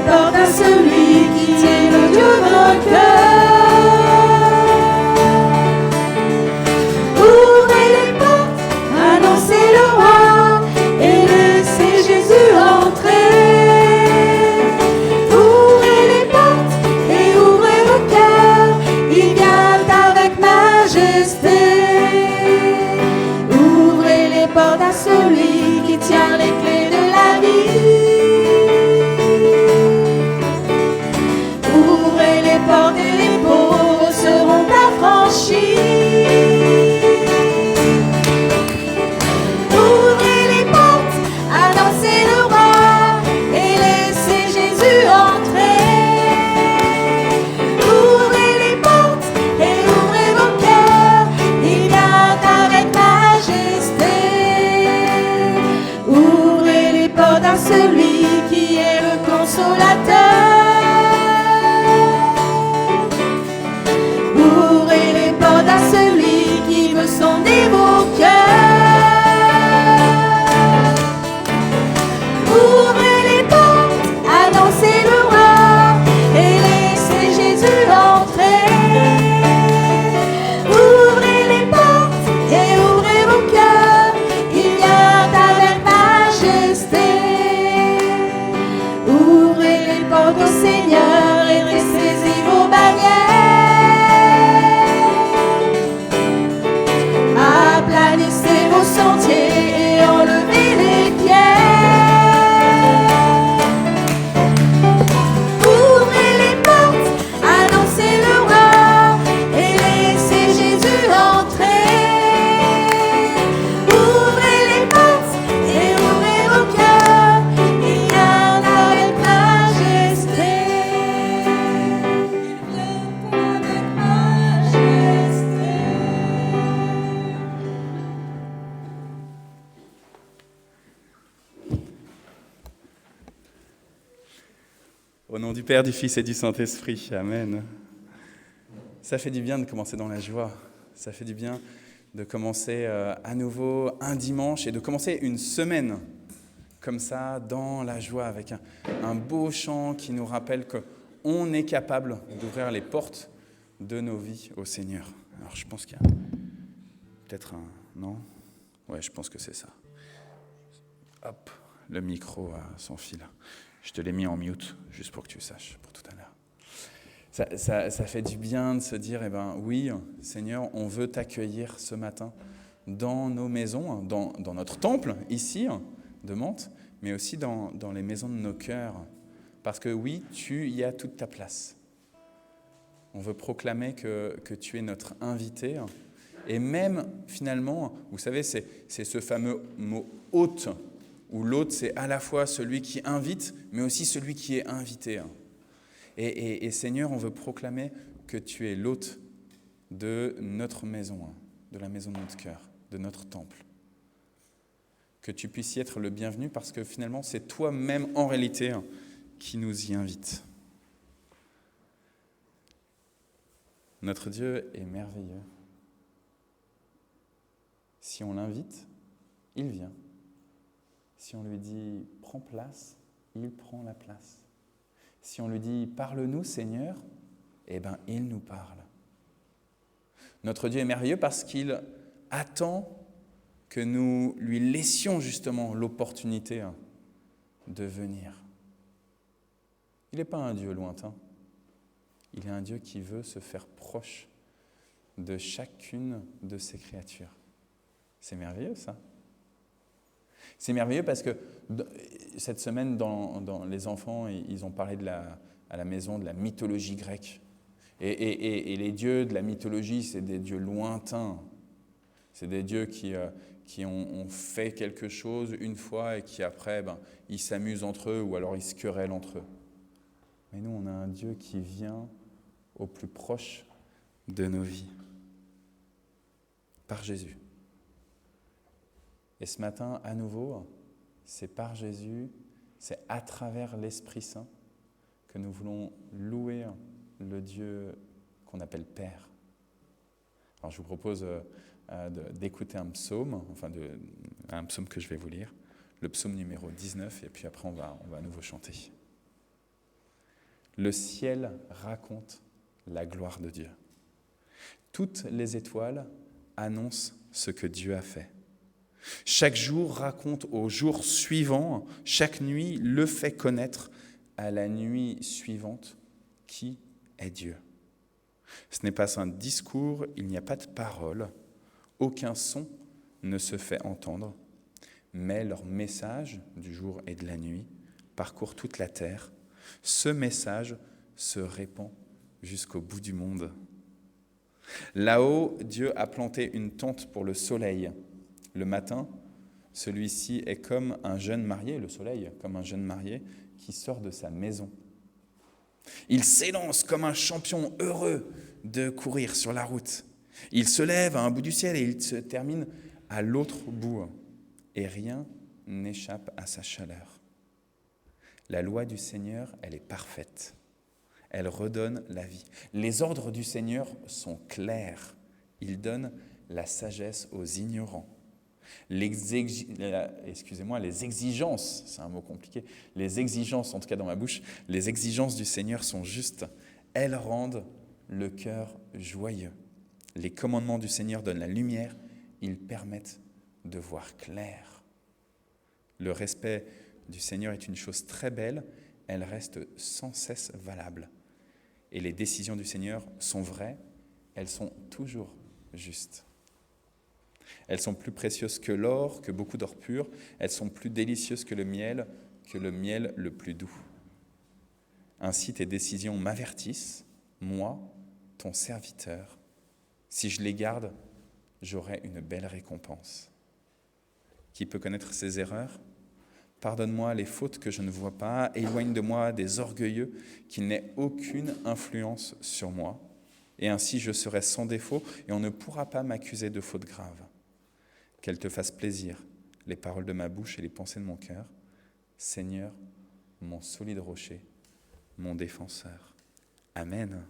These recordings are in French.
portes à celui qui tient le Dieu vainqueur. Ouvrez les portes, annoncez le roi et laissez Jésus entrer. Ouvrez les portes et ouvrez vos cœurs, il vient avec majesté. Ouvrez les portes à celui qui tient les clés de la vie. Ouvrez les portes et les pauvres seront affranchis. Ouvrez les portes, annoncez le roi et laissez Jésus entrer. Ouvrez les portes et ouvrez vos cœurs, il vient avec majesté. Ouvrez les portes à celui qui est le consolateur. Ouvrez les portes à celui qui veut sonder vos cœurs. Ouvrez les portes, annoncez le roi et laissez Jésus entrer. Ouvrez les portes et ouvrez vos cœurs, il vient avec majesté. Ouvrez les portes au Seigneur et ressaisissez vos bannières. Aplanissez vos sentiers et enlevez les pierres. Ouvrez les portes, annoncez le roi et laissez Jésus entrer. Ouvrez les portes et ouvrez vos cœurs, il vient avec majesté. Il vient avec majesté. Au nom du Père, du Fils et du Saint-Esprit, Amen. Ça fait du bien de commencer dans la joie. Ça fait du bien de commencer à nouveau un dimanche et de commencer une semaine comme ça, dans la joie, avec un beau chant qui nous rappelle qu'on est capable d'ouvrir les portes de nos vies au Seigneur. Alors je pense qu'il y a peut-être un... Non ? Ouais, je pense que c'est ça. Hop, le micro a son fil. Je te l'ai mis en mute, juste pour que tu saches, pour tout à l'heure. Ça fait du bien de se dire, oui, Seigneur, on veut t'accueillir ce matin dans nos maisons, dans notre temple, ici, de Mantes, mais aussi dans les maisons de nos cœurs. Parce que oui, tu y as toute ta place. On veut proclamer que tu es notre invité. Et même, finalement, vous savez, c'est ce fameux mot « hôte », où l'hôte, c'est à la fois celui qui invite, mais aussi celui qui est invité. Et Seigneur, on veut proclamer que tu es l'hôte de notre maison, de la maison de notre cœur, de notre temple. Que tu puisses y être le bienvenu, parce que finalement, c'est toi-même, en réalité, qui nous y invite. Notre Dieu est merveilleux. Si on l'invite, il vient. Si on lui dit « prends place », il prend la place. Si on lui dit « parle-nous, Seigneur », il nous parle. Notre Dieu est merveilleux parce qu'il attend que nous lui laissions justement l'opportunité de venir. Il n'est pas un Dieu lointain. Il est un Dieu qui veut se faire proche de chacune de ses créatures. C'est merveilleux, ça. C'est merveilleux parce que cette semaine, dans les enfants, ils ont parlé à la maison de la mythologie grecque. Et les dieux de la mythologie, c'est des dieux lointains. C'est des dieux qui ont fait quelque chose une fois et qui après, ils s'amusent entre eux ou alors ils se querellent entre eux. Mais nous, on a un Dieu qui vient au plus proche de nos vies, par Jésus. Et ce matin, à nouveau, c'est par Jésus, c'est à travers l'Esprit Saint que nous voulons louer le Dieu qu'on appelle Père. Alors je vous propose d'écouter un psaume, un psaume que je vais vous lire, le psaume numéro 19, et puis après on va à nouveau chanter. Le ciel raconte la gloire de Dieu. Toutes les étoiles annoncent ce que Dieu a fait. Chaque jour raconte au jour suivant, chaque nuit le fait connaître à la nuit suivante qui est Dieu. Ce n'est pas un discours, il n'y a pas de parole, aucun son ne se fait entendre, mais leur message du jour et de la nuit parcourt toute la terre. Ce message se répand jusqu'au bout du monde. Là-haut, Dieu a planté une tente pour le soleil. Le matin, celui-ci est comme un jeune marié, le soleil, comme un jeune marié qui sort de sa maison. Il s'élance comme un champion heureux de courir sur la route. Il se lève à un bout du ciel et il se termine à l'autre bout. Et rien n'échappe à sa chaleur. La loi du Seigneur, elle est parfaite. Elle redonne la vie. Les ordres du Seigneur sont clairs. Il donne la sagesse aux ignorants. Les exigences, c'est un mot compliqué, les exigences, en tout cas dans ma bouche, les exigences du Seigneur sont justes. Elles rendent le cœur joyeux. Les commandements du Seigneur donnent la lumière, ils permettent de voir clair. Le respect du Seigneur est une chose très belle, elle reste sans cesse valable. Et les décisions du Seigneur sont vraies, elles sont toujours justes. Elles sont plus précieuses que l'or, que beaucoup d'or pur. Elles sont plus délicieuses que le miel le plus doux. Ainsi, tes décisions m'avertissent, moi, ton serviteur. Si je les garde, j'aurai une belle récompense. Qui peut connaître ses erreurs ? Pardonne-moi les fautes que je ne vois pas, éloigne de moi des orgueilleux, qu'il n'ait aucune influence sur moi. Et ainsi, je serai sans défaut et on ne pourra pas m'accuser de fautes graves. Qu'elles te fassent plaisir, les paroles de ma bouche et les pensées de mon cœur. Seigneur, mon solide rocher, mon défenseur. Amen.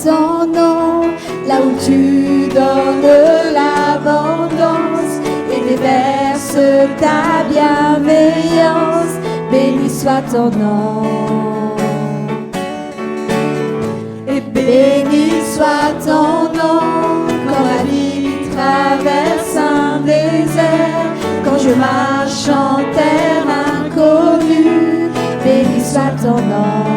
Ton nom, là où tu donnes l'abondance et déverses ta bienveillance, béni soit ton nom. Et béni soit ton nom, quand ma vie traverse un désert, quand je marche en terre inconnue, béni soit ton nom.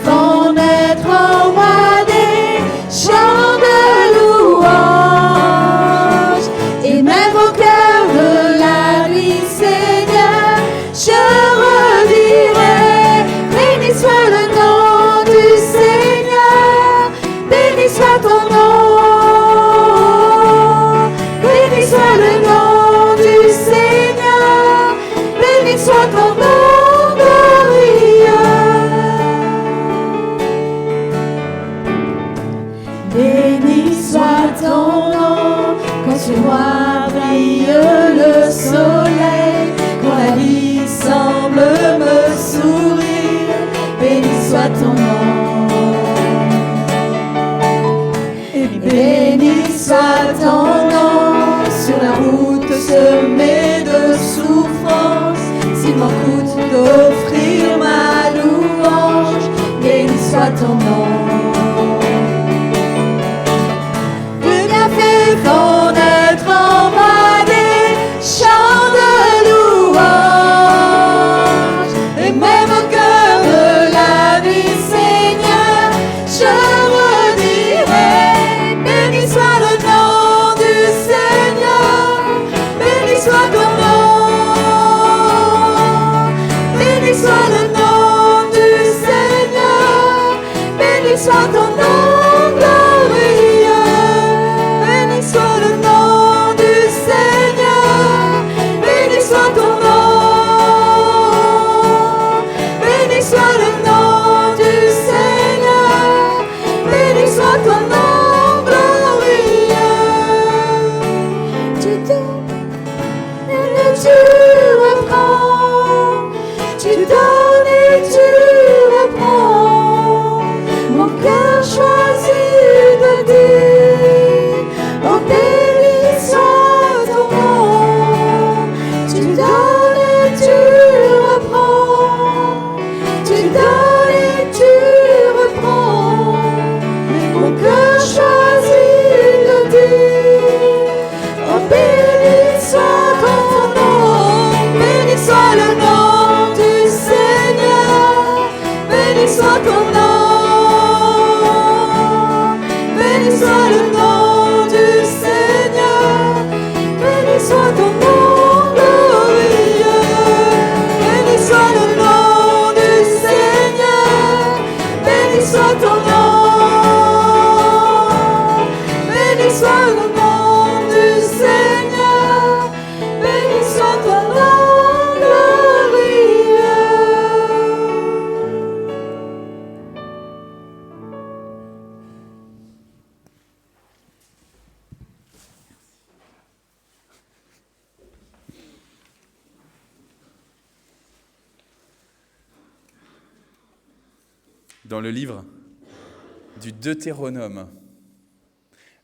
Font naître en moi des chants de louange, et même au cœur de la nuit, Seigneur, je redirai, béni soit le nom du Seigneur, béni soit ton nom, béni soit le nom du Seigneur, béni soit ton nom. Ton nom, quand sur moi brille le soleil, quand la vie semble me sourire, béni soit ton nom. Et béni soit ton nom, sur la route semée de souffrance, s'il m'en coûte d'offrir ma louange, béni soit ton nom. Font naître en moi des chants de louange, et même au cœur de la vie, Seigneur, je redirai, béni soit le nom du Seigneur, béni soit tout, et tu reprends. Tu donnes et tu reprends. Mon cœur choisit de dire, oh béni soit ton nom. Tu donnes et tu reprends. Tu donnes et tu reprends. Mon cœur choisit de dire, oh béni soit ton nom. Béni soit le nom du Seigneur. Béni soit ton nom. Béni soit le nom du Seigneur. Béni soit ton nom glorieux. Béni soit le nom du Seigneur. Béni soit ton nom. Béni soit le nom du Seigneur. Béni soit ton nom glorieux. Dans le livre du Deutéronome.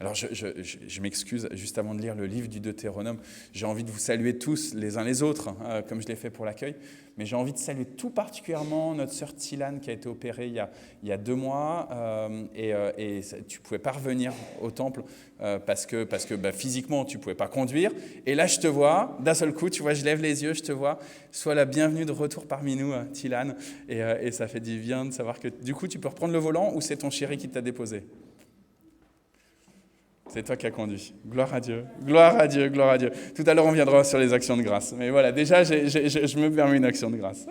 Alors je m'excuse, juste avant de lire le livre du Deutéronome, j'ai envie de vous saluer tous les uns les autres, comme je l'ai fait pour l'accueil, mais j'ai envie de saluer tout particulièrement notre sœur Tilane qui a été opérée il y a 2 mois, et tu ne pouvais pas revenir au temple parce que physiquement tu ne pouvais pas conduire, et là je te vois, d'un seul coup, tu vois, je lève les yeux, je te vois, sois la bienvenue de retour parmi nous, Tilane, et ça fait du bien de savoir que du coup tu peux reprendre le volant ou c'est ton chéri qui t'a déposé. C'est toi qui as conduit. Gloire à Dieu, gloire à Dieu, gloire à Dieu. Tout à l'heure, on viendra sur les actions de grâce. Mais voilà, déjà, je me permets une action de grâce.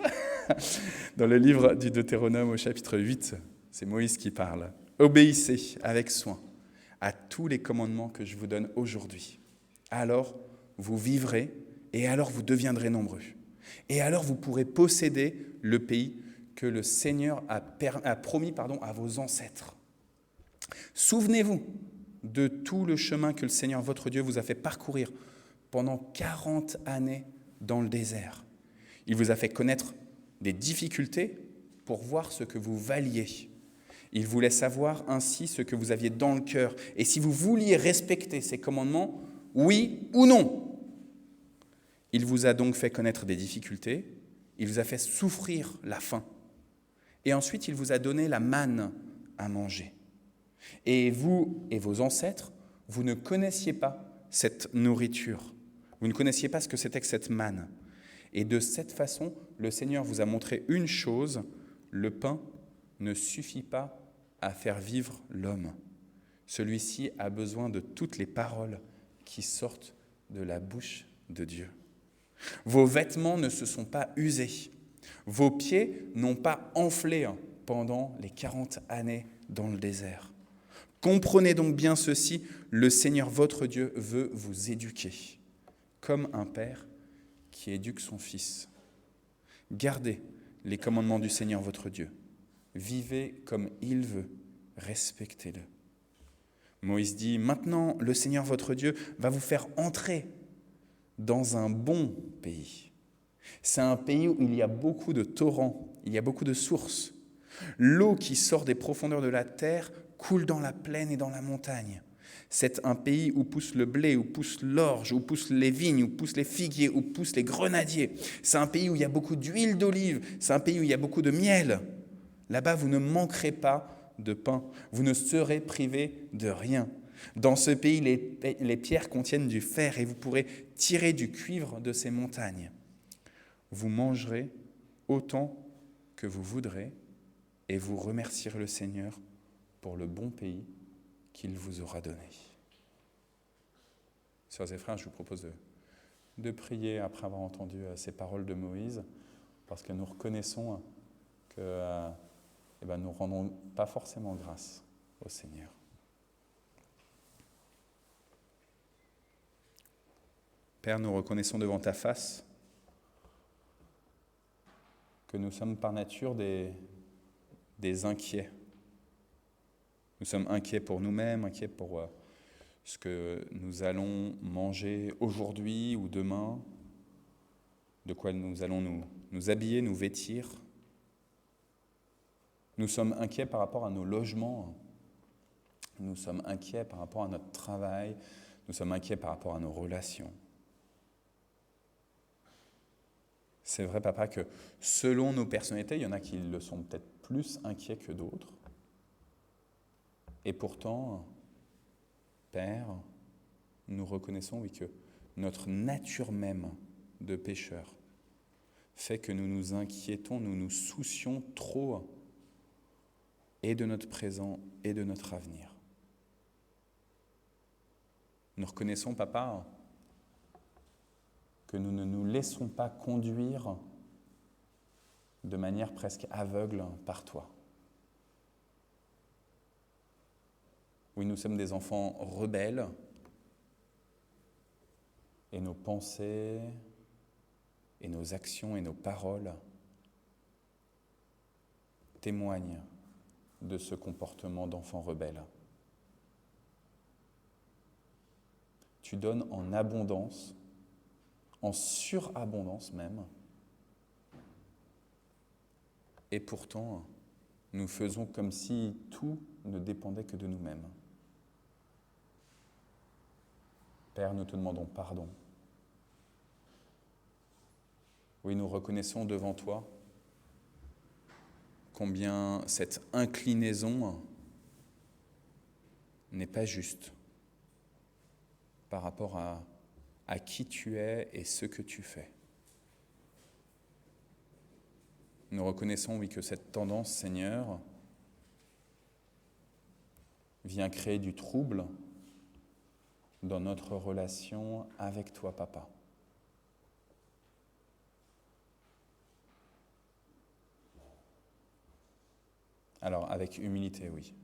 Dans le livre du Deutéronome, au chapitre 8, c'est Moïse qui parle. « Obéissez avec soin à tous les commandements que je vous donne aujourd'hui. Alors, vous vivrez et alors vous deviendrez nombreux. Et alors, vous pourrez posséder le pays que le Seigneur a promis à vos ancêtres. Souvenez-vous de tout le chemin que le Seigneur, votre Dieu, vous a fait parcourir pendant 40 années dans le désert. Il vous a fait connaître des difficultés pour voir ce que vous valiez. Il voulait savoir ainsi ce que vous aviez dans le cœur. Et si vous vouliez respecter ces commandements, oui ou non. Il vous a donc fait connaître des difficultés. Il vous a fait souffrir la faim. Et ensuite, il vous a donné la manne à manger. Et vous et vos ancêtres, vous ne connaissiez pas cette nourriture. Vous ne connaissiez pas ce que c'était que cette manne. Et de cette façon, le Seigneur vous a montré une chose, le pain ne suffit pas à faire vivre l'homme. Celui-ci a besoin de toutes les paroles qui sortent de la bouche de Dieu. Vos vêtements ne se sont pas usés. Vos pieds n'ont pas enflé pendant les 40 années dans le désert. Comprenez donc bien ceci, le Seigneur votre Dieu veut vous éduquer, comme un père qui éduque son fils. Gardez les commandements du Seigneur votre Dieu. Vivez comme il veut, respectez-le. Moïse dit, maintenant le Seigneur votre Dieu va vous faire entrer dans un bon pays. C'est un pays où il y a beaucoup de torrents, il y a beaucoup de sources. L'eau qui sort des profondeurs de la terre coule dans la plaine et dans la montagne. C'est un pays où pousse le blé, où pousse l'orge, où poussent les vignes, où poussent les figuiers, où poussent les grenadiers. C'est un pays où il y a beaucoup d'huile d'olive. C'est un pays où il y a beaucoup de miel. Là-bas, vous ne manquerez pas de pain. Vous ne serez privés de rien. Dans ce pays, les pierres contiennent du fer et vous pourrez tirer du cuivre de ces montagnes. Vous mangerez autant que vous voudrez et vous remercierez le Seigneur pour le bon pays qu'il vous aura donné. Sœurs et frères, je vous propose de prier après avoir entendu ces paroles de Moïse, parce que nous reconnaissons que nous ne rendons pas forcément grâce au Seigneur. Père, nous reconnaissons devant ta face que nous sommes par nature des inquiets. Nous sommes inquiets pour nous-mêmes, inquiets pour ce que nous allons manger aujourd'hui ou demain, de quoi nous allons nous habiller, nous vêtir. Nous sommes inquiets par rapport à nos logements, nous sommes inquiets par rapport à notre travail, nous sommes inquiets par rapport à nos relations. C'est vrai, papa, que selon nos personnalités, il y en a qui le sont peut-être plus inquiets que d'autres. Et pourtant, Père, nous reconnaissons, oui, que notre nature même de pécheur fait que nous nous inquiétons, nous nous soucions trop et de notre présent et de notre avenir. Nous reconnaissons, papa, que nous ne nous laissons pas conduire de manière presque aveugle par toi. Oui, nous sommes des enfants rebelles et nos pensées et nos actions et nos paroles témoignent de ce comportement d'enfant rebelle. Tu donnes en abondance, en surabondance même, et pourtant, nous faisons comme si tout ne dépendait que de nous-mêmes. Père, nous te demandons pardon. Oui, nous reconnaissons devant toi combien cette inclinaison n'est pas juste par rapport à qui tu es et ce que tu fais. Nous reconnaissons, oui, que cette tendance, Seigneur, vient créer du trouble dans notre relation avec toi, Papa. Alors, avec humilité, oui,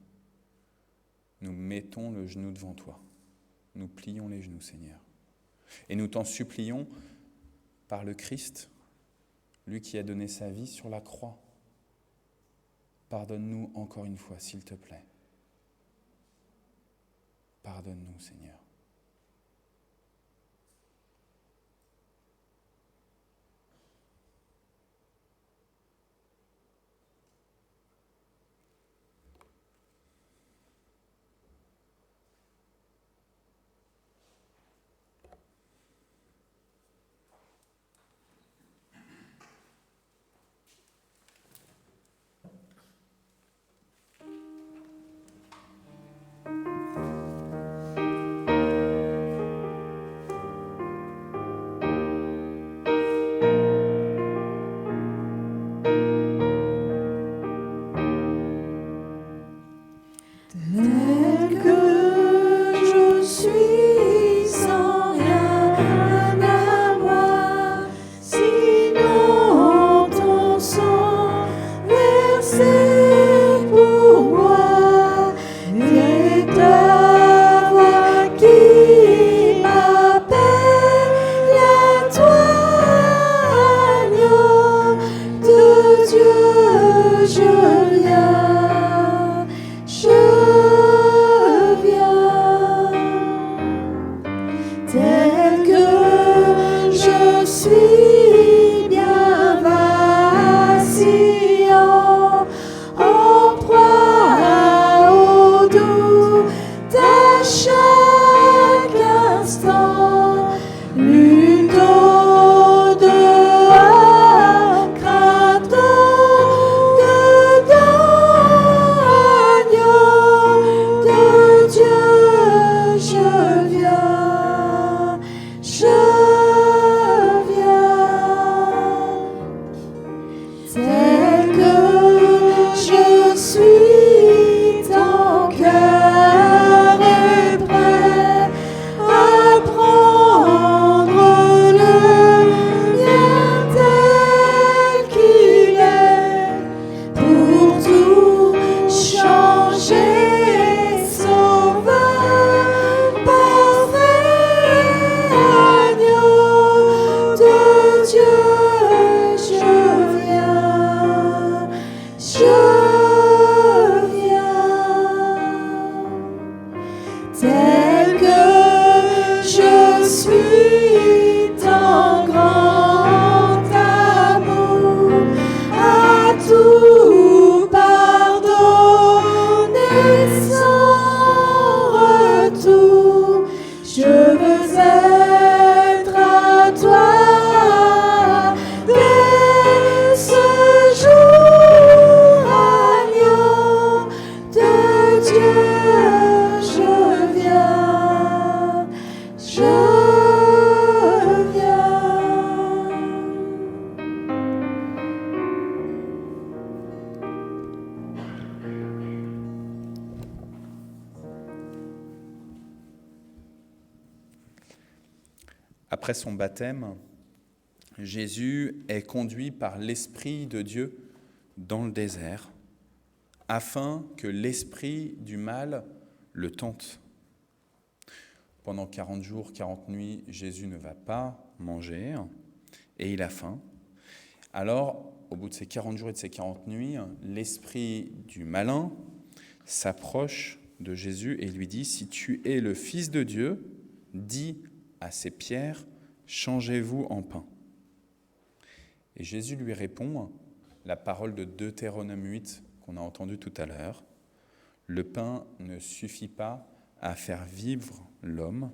nous mettons le genou devant toi. Nous plions les genoux, Seigneur. Et nous t'en supplions par le Christ, lui qui a donné sa vie sur la croix. Pardonne-nous encore une fois, s'il te plaît. Pardonne-nous, Seigneur. Après son baptême, Jésus est conduit par l'Esprit de Dieu dans le désert, afin que l'esprit du mal le tente. Pendant 40 jours, 40 nuits, Jésus ne va pas manger et il a faim. Alors, au bout de ces 40 jours et de ces 40 nuits, l'esprit du malin s'approche de Jésus et lui dit « Si tu es le Fils de Dieu, dis à ces pierres, changez-vous en pain. » Et Jésus lui répond la parole de Deutéronome 8 qu'on a entendue tout à l'heure. « Le pain ne suffit pas à faire vivre l'homme.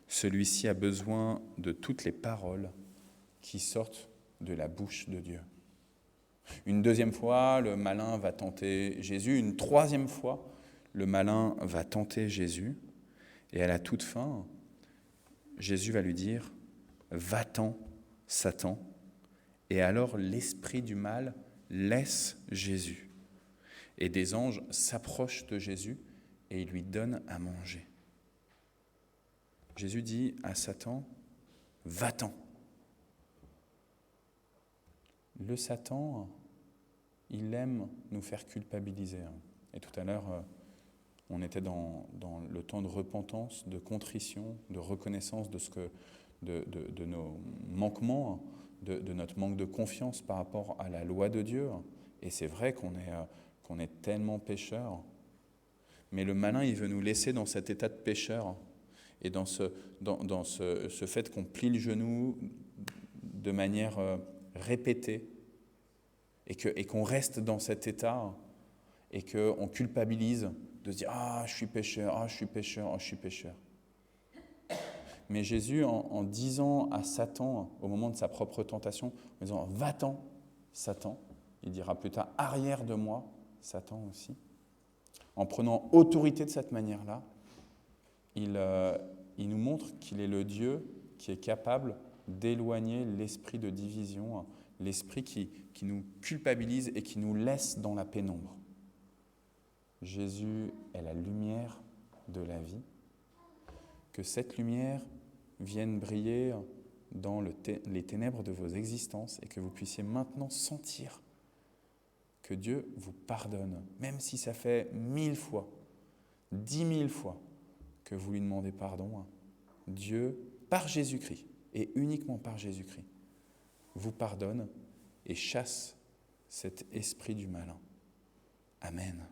Celui-ci a besoin de toutes les paroles qui sortent de la bouche de Dieu. » Une deuxième fois, le malin va tenter Jésus. Une troisième fois, le malin va tenter Jésus. Et à la toute fin, Jésus va lui dire « Va-t'en, Satan ». Et alors l'esprit du mal laisse Jésus. Et des anges s'approchent de Jésus et ils lui donnent à manger. Jésus dit à Satan « Va-t'en ». Le Satan, il aime nous faire culpabiliser. Et tout à l'heure, on était dans le temps de repentance, de contrition, de reconnaissance de nos manquements, de notre manque de confiance par rapport à la loi de Dieu. Et c'est vrai qu'on est tellement pécheurs. Mais le malin, il veut nous laisser dans cet état de pécheur et dans ce fait qu'on plie le genou de manière répétée et qu'on reste dans cet état et qu'on culpabilise de se dire « Ah, je suis pécheur, ah, je suis pécheur, ah, je suis pécheur ». Mais Jésus, en disant à Satan, au moment de sa propre tentation, en disant « Va-t'en, Satan », il dira plus tard « Arrière de moi, Satan aussi ». En prenant autorité de cette manière-là, il nous montre qu'il est le Dieu qui est capable d'éloigner l'esprit de division, l'esprit qui nous culpabilise et qui nous laisse dans la pénombre. Jésus est la lumière de la vie. Que cette lumière vienne briller dans les ténèbres de vos existences et que vous puissiez maintenant sentir que Dieu vous pardonne, même si ça fait 1000 fois, 10 000 fois que vous lui demandez pardon. Dieu, par Jésus-Christ, et uniquement par Jésus-Christ, vous pardonne et chasse cet esprit du malin. Amen.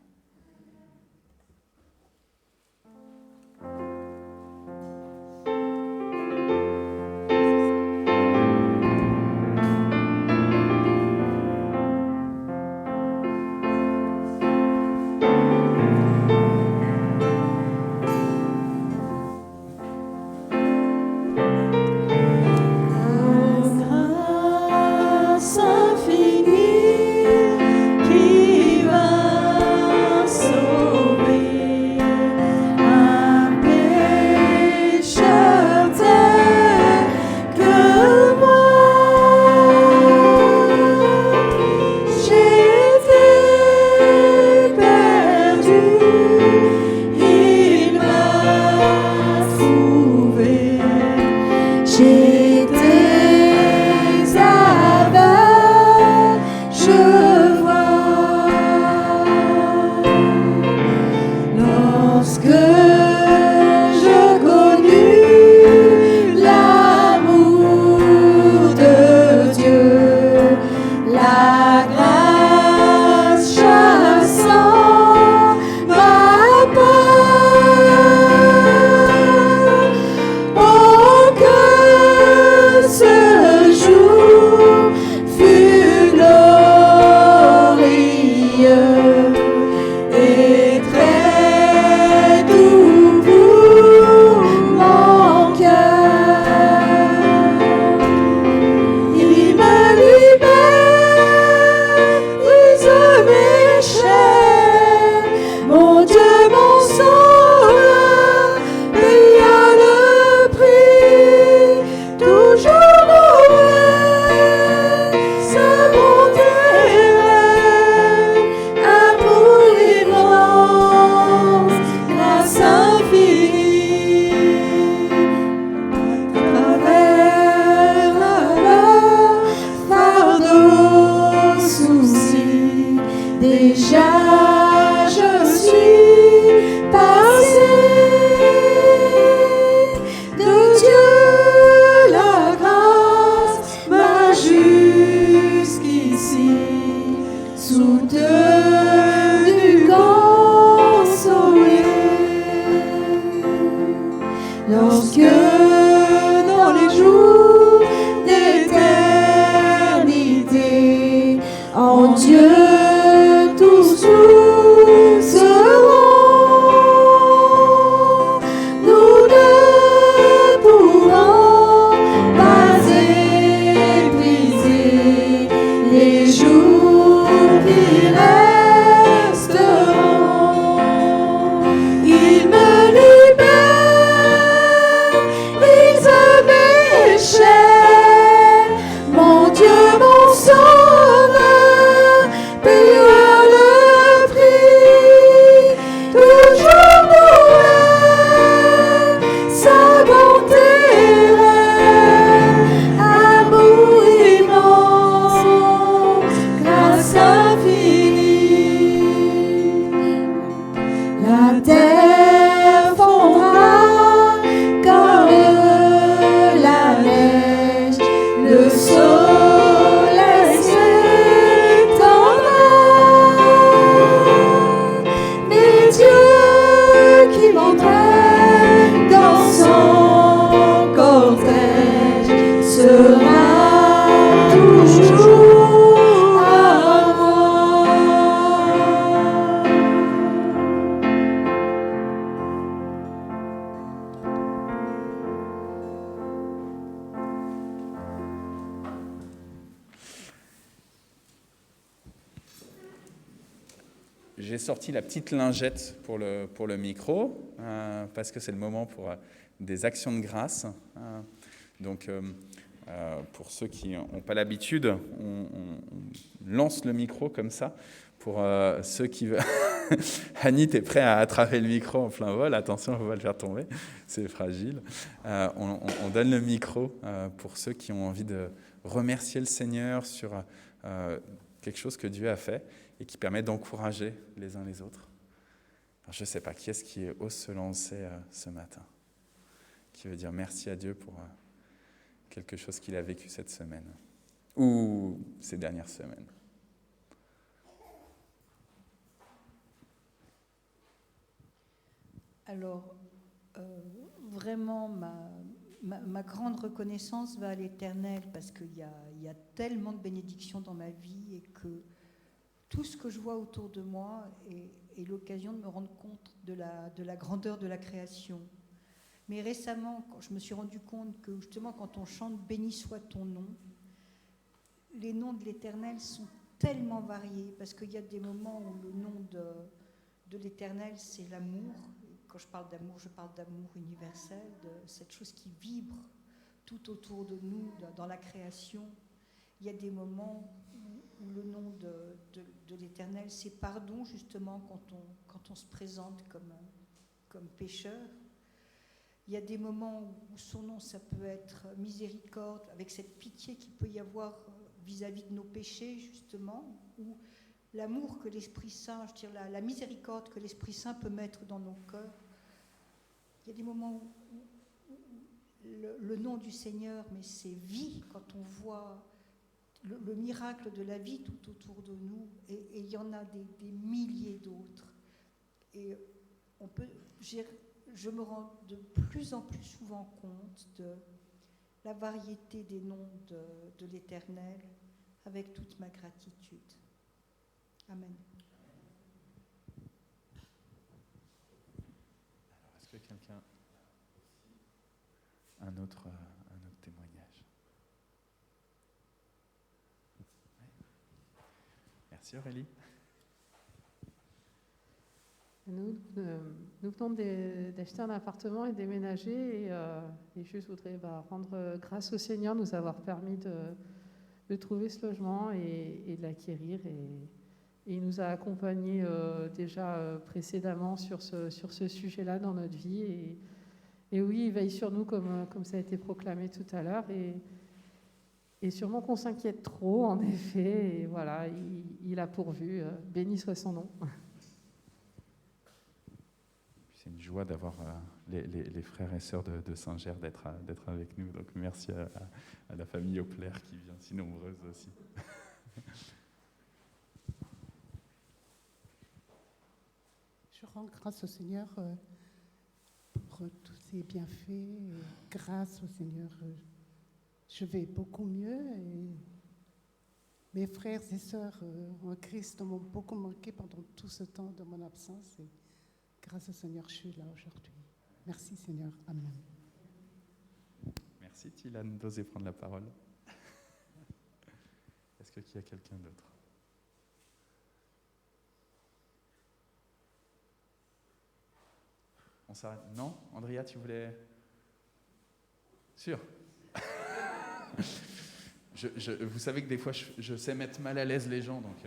sera toujours à moi. J'ai sorti la petite lingette pour le micro, parce que c'est le moment pour des actions de grâce. Donc, pour ceux qui n'ont pas l'habitude, on lance le micro comme ça. Pour ceux qui veulent... Annie, tu es prêt à attraper le micro en plein vol. Attention, on ne va pas le faire tomber, c'est fragile. On donne le micro pour ceux qui ont envie de remercier le Seigneur sur quelque chose que Dieu a fait et qui permet d'encourager les uns les autres. Alors, je ne sais pas, qui est-ce qui ose se lancer ce matin, qui veut dire merci à Dieu pour quelque chose qu'il a vécu cette semaine ou ces dernières semaines. Alors, vraiment, ma grande reconnaissance va à l'Éternel parce qu'il y a tellement de bénédictions dans ma vie et que tout ce que je vois autour de moi est l'occasion de me rendre compte de la grandeur de la création. Mais récemment, quand je me suis rendu compte que justement quand on chante « Béni soit ton nom », les noms de l'Éternel sont tellement variés parce qu'il y a des moments où le nom de l'Éternel, c'est l'amour. Quand je parle d'amour, je parle d'amour universel, de cette chose qui vibre tout autour de nous, dans la création. Il y a des moments où le nom de l'Éternel, c'est pardon, justement, quand on se présente comme pécheur. Il y a des moments où son nom, ça peut être miséricorde, avec cette pitié qu'il peut y avoir vis-à-vis de nos péchés, justement, ou l'amour que l'Esprit Saint, je veux dire, la miséricorde que l'Esprit Saint peut mettre dans nos cœurs. Il y a des moments où le nom du Seigneur, mais c'est vie, quand on voit le miracle de la vie tout autour de nous, et il y en a des milliers d'autres. Et je me rends de plus en plus souvent compte de la variété des noms de l'Éternel, avec toute ma gratitude. Amen. Alors, est-ce que quelqu'un... Un autre témoignage. Oui. Merci Aurélie. Nous venons d'acheter un appartement et déménager et je voudrais rendre grâce au Seigneur de nous avoir permis de trouver ce logement et de l'acquérir. Et il nous a accompagnés déjà précédemment sur ce sujet-là dans notre vie. Et oui, il veille sur nous comme ça a été proclamé tout à l'heure. Et sûrement qu'on s'inquiète trop, en effet. Et voilà, il a pourvu. Béni soit son nom. C'est une joie d'avoir les frères et sœurs de Saint-Ger d'être avec nous. Donc merci à la famille Opler qui vient si nombreuse aussi. Je rends grâce au Seigneur pour tous ses bienfaits. Et grâce au Seigneur, je vais beaucoup mieux. Et mes frères et sœurs en Christ m'ont beaucoup manqué pendant tout ce temps de mon absence. Et grâce au Seigneur, je suis là aujourd'hui. Merci Seigneur. Amen. Merci Tylane d'oser prendre la parole. Est-ce qu'il y a quelqu'un d'autre ? On s'arrête ? Non ? Andrea, tu voulais... Sûr ? Vous savez que des fois, je sais mettre mal à l'aise les gens, donc...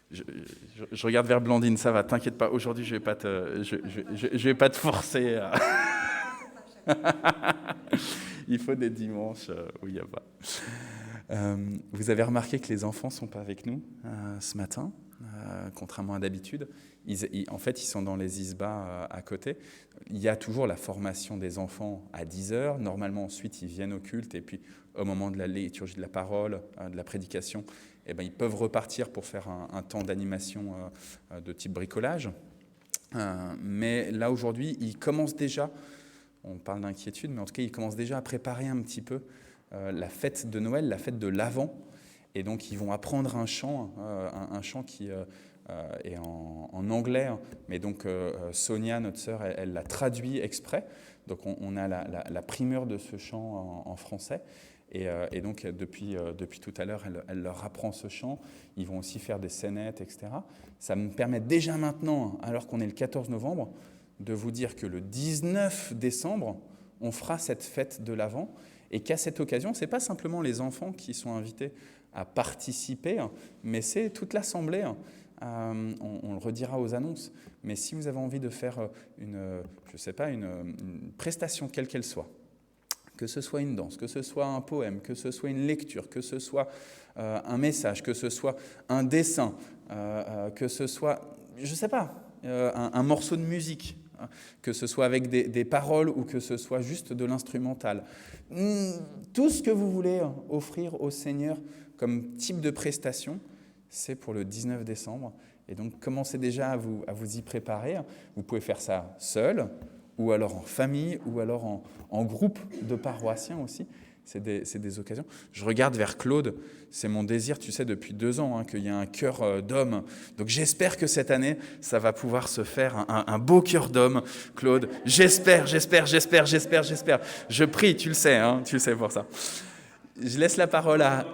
Je regarde vers Blandine, ça va, t'inquiète pas, aujourd'hui, je vais pas te forcer à... Il faut des dimanches où il n'y a pas. Vous avez remarqué que les enfants ne sont pas avec nous ce matin, contrairement à d'habitude. En fait, ils sont dans les ISBA à côté. Il y a toujours la formation des enfants à 10h. Normalement, ensuite, ils viennent au culte. Et puis, au moment de la liturgie de la parole, de la prédication, eh ben, ils peuvent repartir pour faire un temps d'animation de type bricolage. Mais là, aujourd'hui, ils commencent déjà on parle d'inquiétude, mais en tout cas, ils commencent déjà à préparer un petit peu la fête de Noël, la fête de l'Avent. Et donc, ils vont apprendre un chant qui est en anglais. Mais donc, Sonia, notre sœur, elle l'a traduit exprès. Donc, on a la primeur de ce chant en français. Et donc, depuis tout à l'heure, elle leur apprend ce chant. Ils vont aussi faire des scénettes, etc. Ça me permet déjà maintenant, alors qu'on est le 14 novembre, de vous dire que le 19 décembre, on fera cette fête de l'Avent. Et qu'à cette occasion, ce n'est pas simplement les enfants qui sont invités à participer, mais c'est toute l'Assemblée. On le redira aux annonces. Mais si vous avez envie de faire une prestation quelle qu'elle soit, que ce soit une danse, que ce soit un poème, que ce soit une lecture, que ce soit un message, que ce soit un dessin, que ce soit, je ne sais pas, un morceau de musique, que ce soit avec des paroles ou que ce soit juste de l'instrumental. Tout ce que vous voulez offrir au Seigneur comme type de prestation, c'est pour le 19 décembre. Et donc, commencez déjà à vous y préparer. Vous pouvez faire ça seul, ou alors en famille, ou alors en groupe de paroissiens aussi. C'est des occasions. Je regarde vers Claude. C'est mon désir, tu sais, depuis 2 ans, qu'il y ait un cœur d'homme. Donc j'espère que cette année, ça va pouvoir se faire, un beau cœur d'homme, Claude. J'espère. Je prie, tu le sais pour ça. Je laisse la parole à...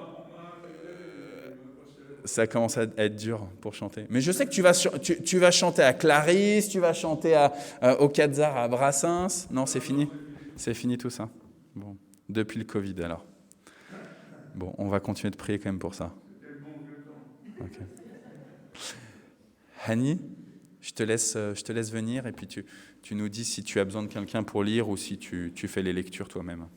Ça commence à être dur pour chanter. Mais je sais que tu vas chanter à Clarisse, tu vas chanter au Quetzar, à Brassens. Non, c'est fini. C'est fini tout ça. Bon. Depuis le Covid, alors. Bon, on va continuer de prier quand même pour ça. Okay. Hani, je te laisse venir et puis tu nous dis si tu as besoin de quelqu'un pour lire ou si tu fais les lectures toi-même.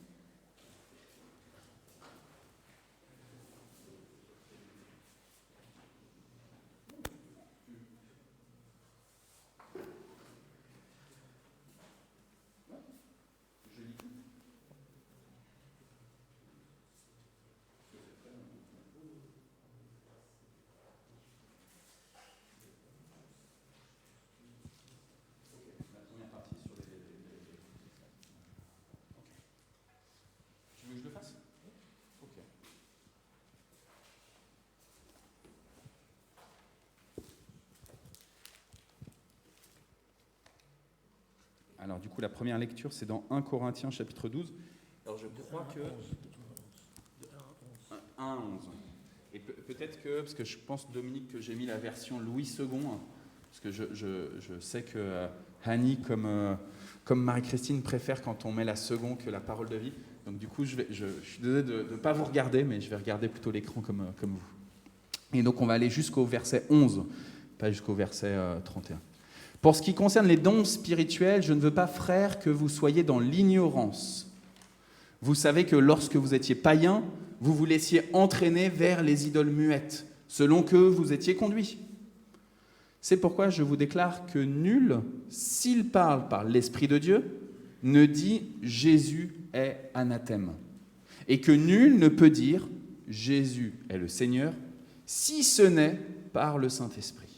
Alors du coup, la première lecture, c'est dans 1 Corinthiens chapitre 12. Alors je crois que... 1 à 11. Et peut-être que, parce que je pense, Dominique, que j'ai mis la version Louis II, parce que je sais que Hani, comme Marie-Christine, préfère quand on met la seconde que la parole de vie. Donc du coup, je suis désolé de ne pas vous regarder, mais je vais regarder plutôt l'écran comme vous. Et donc on va aller jusqu'au verset 11, pas jusqu'au verset 31. Pour ce qui concerne les dons spirituels, je ne veux pas, frères, que vous soyez dans l'ignorance. Vous savez que lorsque vous étiez païens, vous vous laissiez entraîner vers les idoles muettes, selon que vous étiez conduits. C'est pourquoi je vous déclare que nul, s'il parle par l'Esprit de Dieu, ne dit « Jésus est anathème ». Et que nul ne peut dire « Jésus est le Seigneur » si ce n'est par le Saint-Esprit.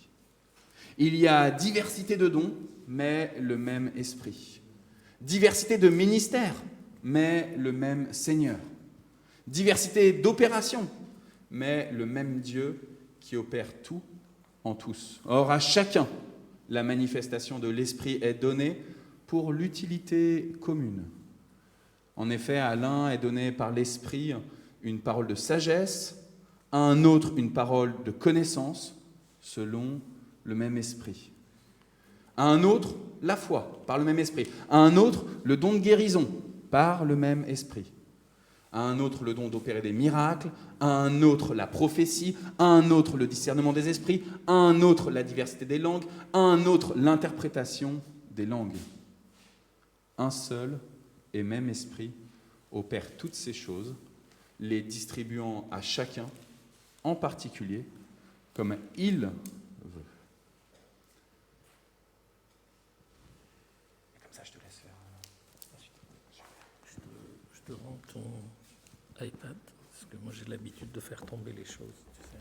Il y a diversité de dons, mais le même Esprit. Diversité de ministères, mais le même Seigneur. Diversité d'opérations, mais le même Dieu qui opère tout en tous. Or, à chacun, la manifestation de l'Esprit est donnée pour l'utilité commune. En effet, à l'un est donnée par l'Esprit une parole de sagesse, à un autre une parole de connaissance, selon le même esprit. À un autre, la foi, par le même esprit. À un autre, le don de guérison, par le même esprit. À un autre, le don d'opérer des miracles. À un autre, la prophétie. À un autre, le discernement des esprits. À un autre, la diversité des langues. À un autre, l'interprétation des langues. Un seul et même esprit opère toutes ces choses, les distribuant à chacun, en particulier, comme il veut. Je te rends ton iPad, parce que moi j'ai l'habitude de faire tomber les choses, tu sais.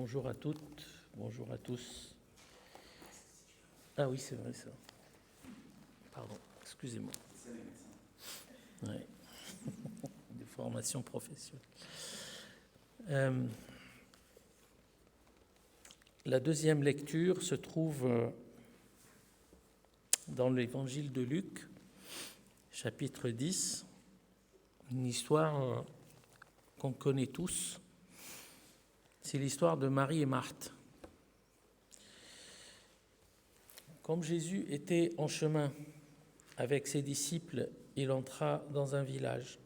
Bonjour à toutes, bonjour à tous. Ah oui, c'est vrai ça. Pardon, excusez-moi. Ouais. Des formations professionnelles. La deuxième lecture se trouve dans l'évangile de Luc, chapitre 10, une histoire qu'on connaît tous. C'est l'histoire de Marie et Marthe. Comme Jésus était en chemin avec ses disciples, il entra dans un village.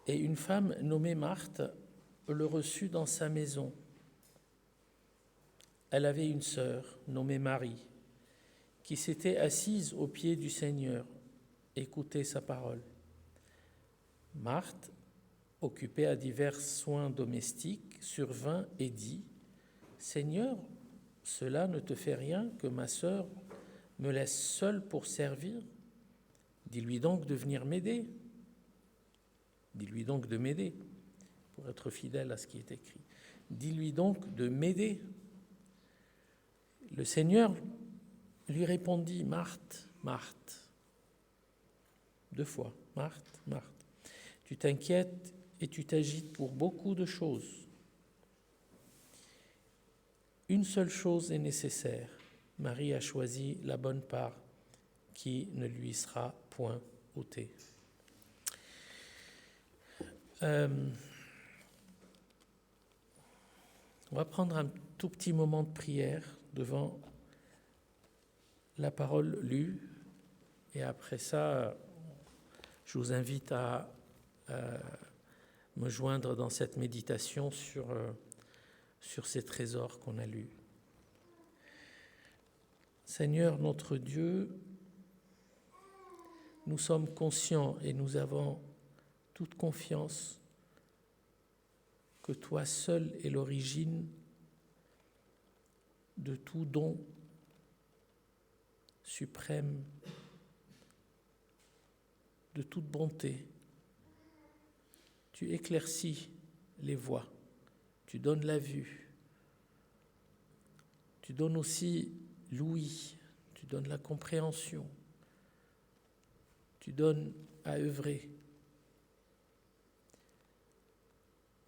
Et une femme nommée Marthe le reçut dans sa maison. Elle avait une sœur nommée Marie, qui s'était assise aux pieds du Seigneur, écoutait sa parole. Marthe, occupée à divers soins domestiques, survint et dit : « Seigneur, cela ne te fait rien que ma sœur me laisse seule pour servir ? Dis-lui donc de venir m'aider. Dis-lui donc de m'aider, pour être fidèle à ce qui est écrit. Dis-lui donc de m'aider. » Le Seigneur lui répondit : « Marthe, Marthe. » 2 fois, Marthe, Marthe. Tu t'inquiètes et tu t'agites pour beaucoup de choses. Une seule chose est nécessaire. Marie a choisi la bonne part qui ne lui sera point ôtée. On va prendre un tout petit moment de prière devant la parole lue, et après ça, je vous invite à me joindre dans cette méditation sur ces trésors qu'on a lus. Seigneur notre Dieu, nous sommes conscients et nous avons toute confiance que toi seul es l'origine de tout don suprême, de toute bonté. Tu éclaircis les voies, tu donnes la vue, tu donnes aussi l'ouïe, tu donnes la compréhension, tu donnes à œuvrer.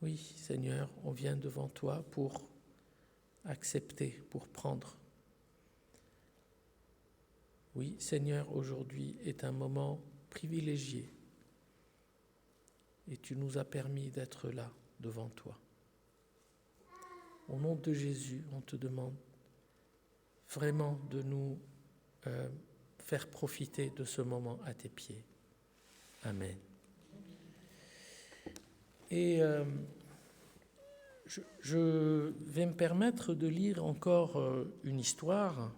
Oui, Seigneur, on vient devant toi pour accepter, pour prendre. Oui, Seigneur, aujourd'hui est un moment privilégié et tu nous as permis d'être là devant toi. Au nom de Jésus, on te demande vraiment de nous faire profiter de ce moment à tes pieds. Amen. Et je vais me permettre de lire encore une histoire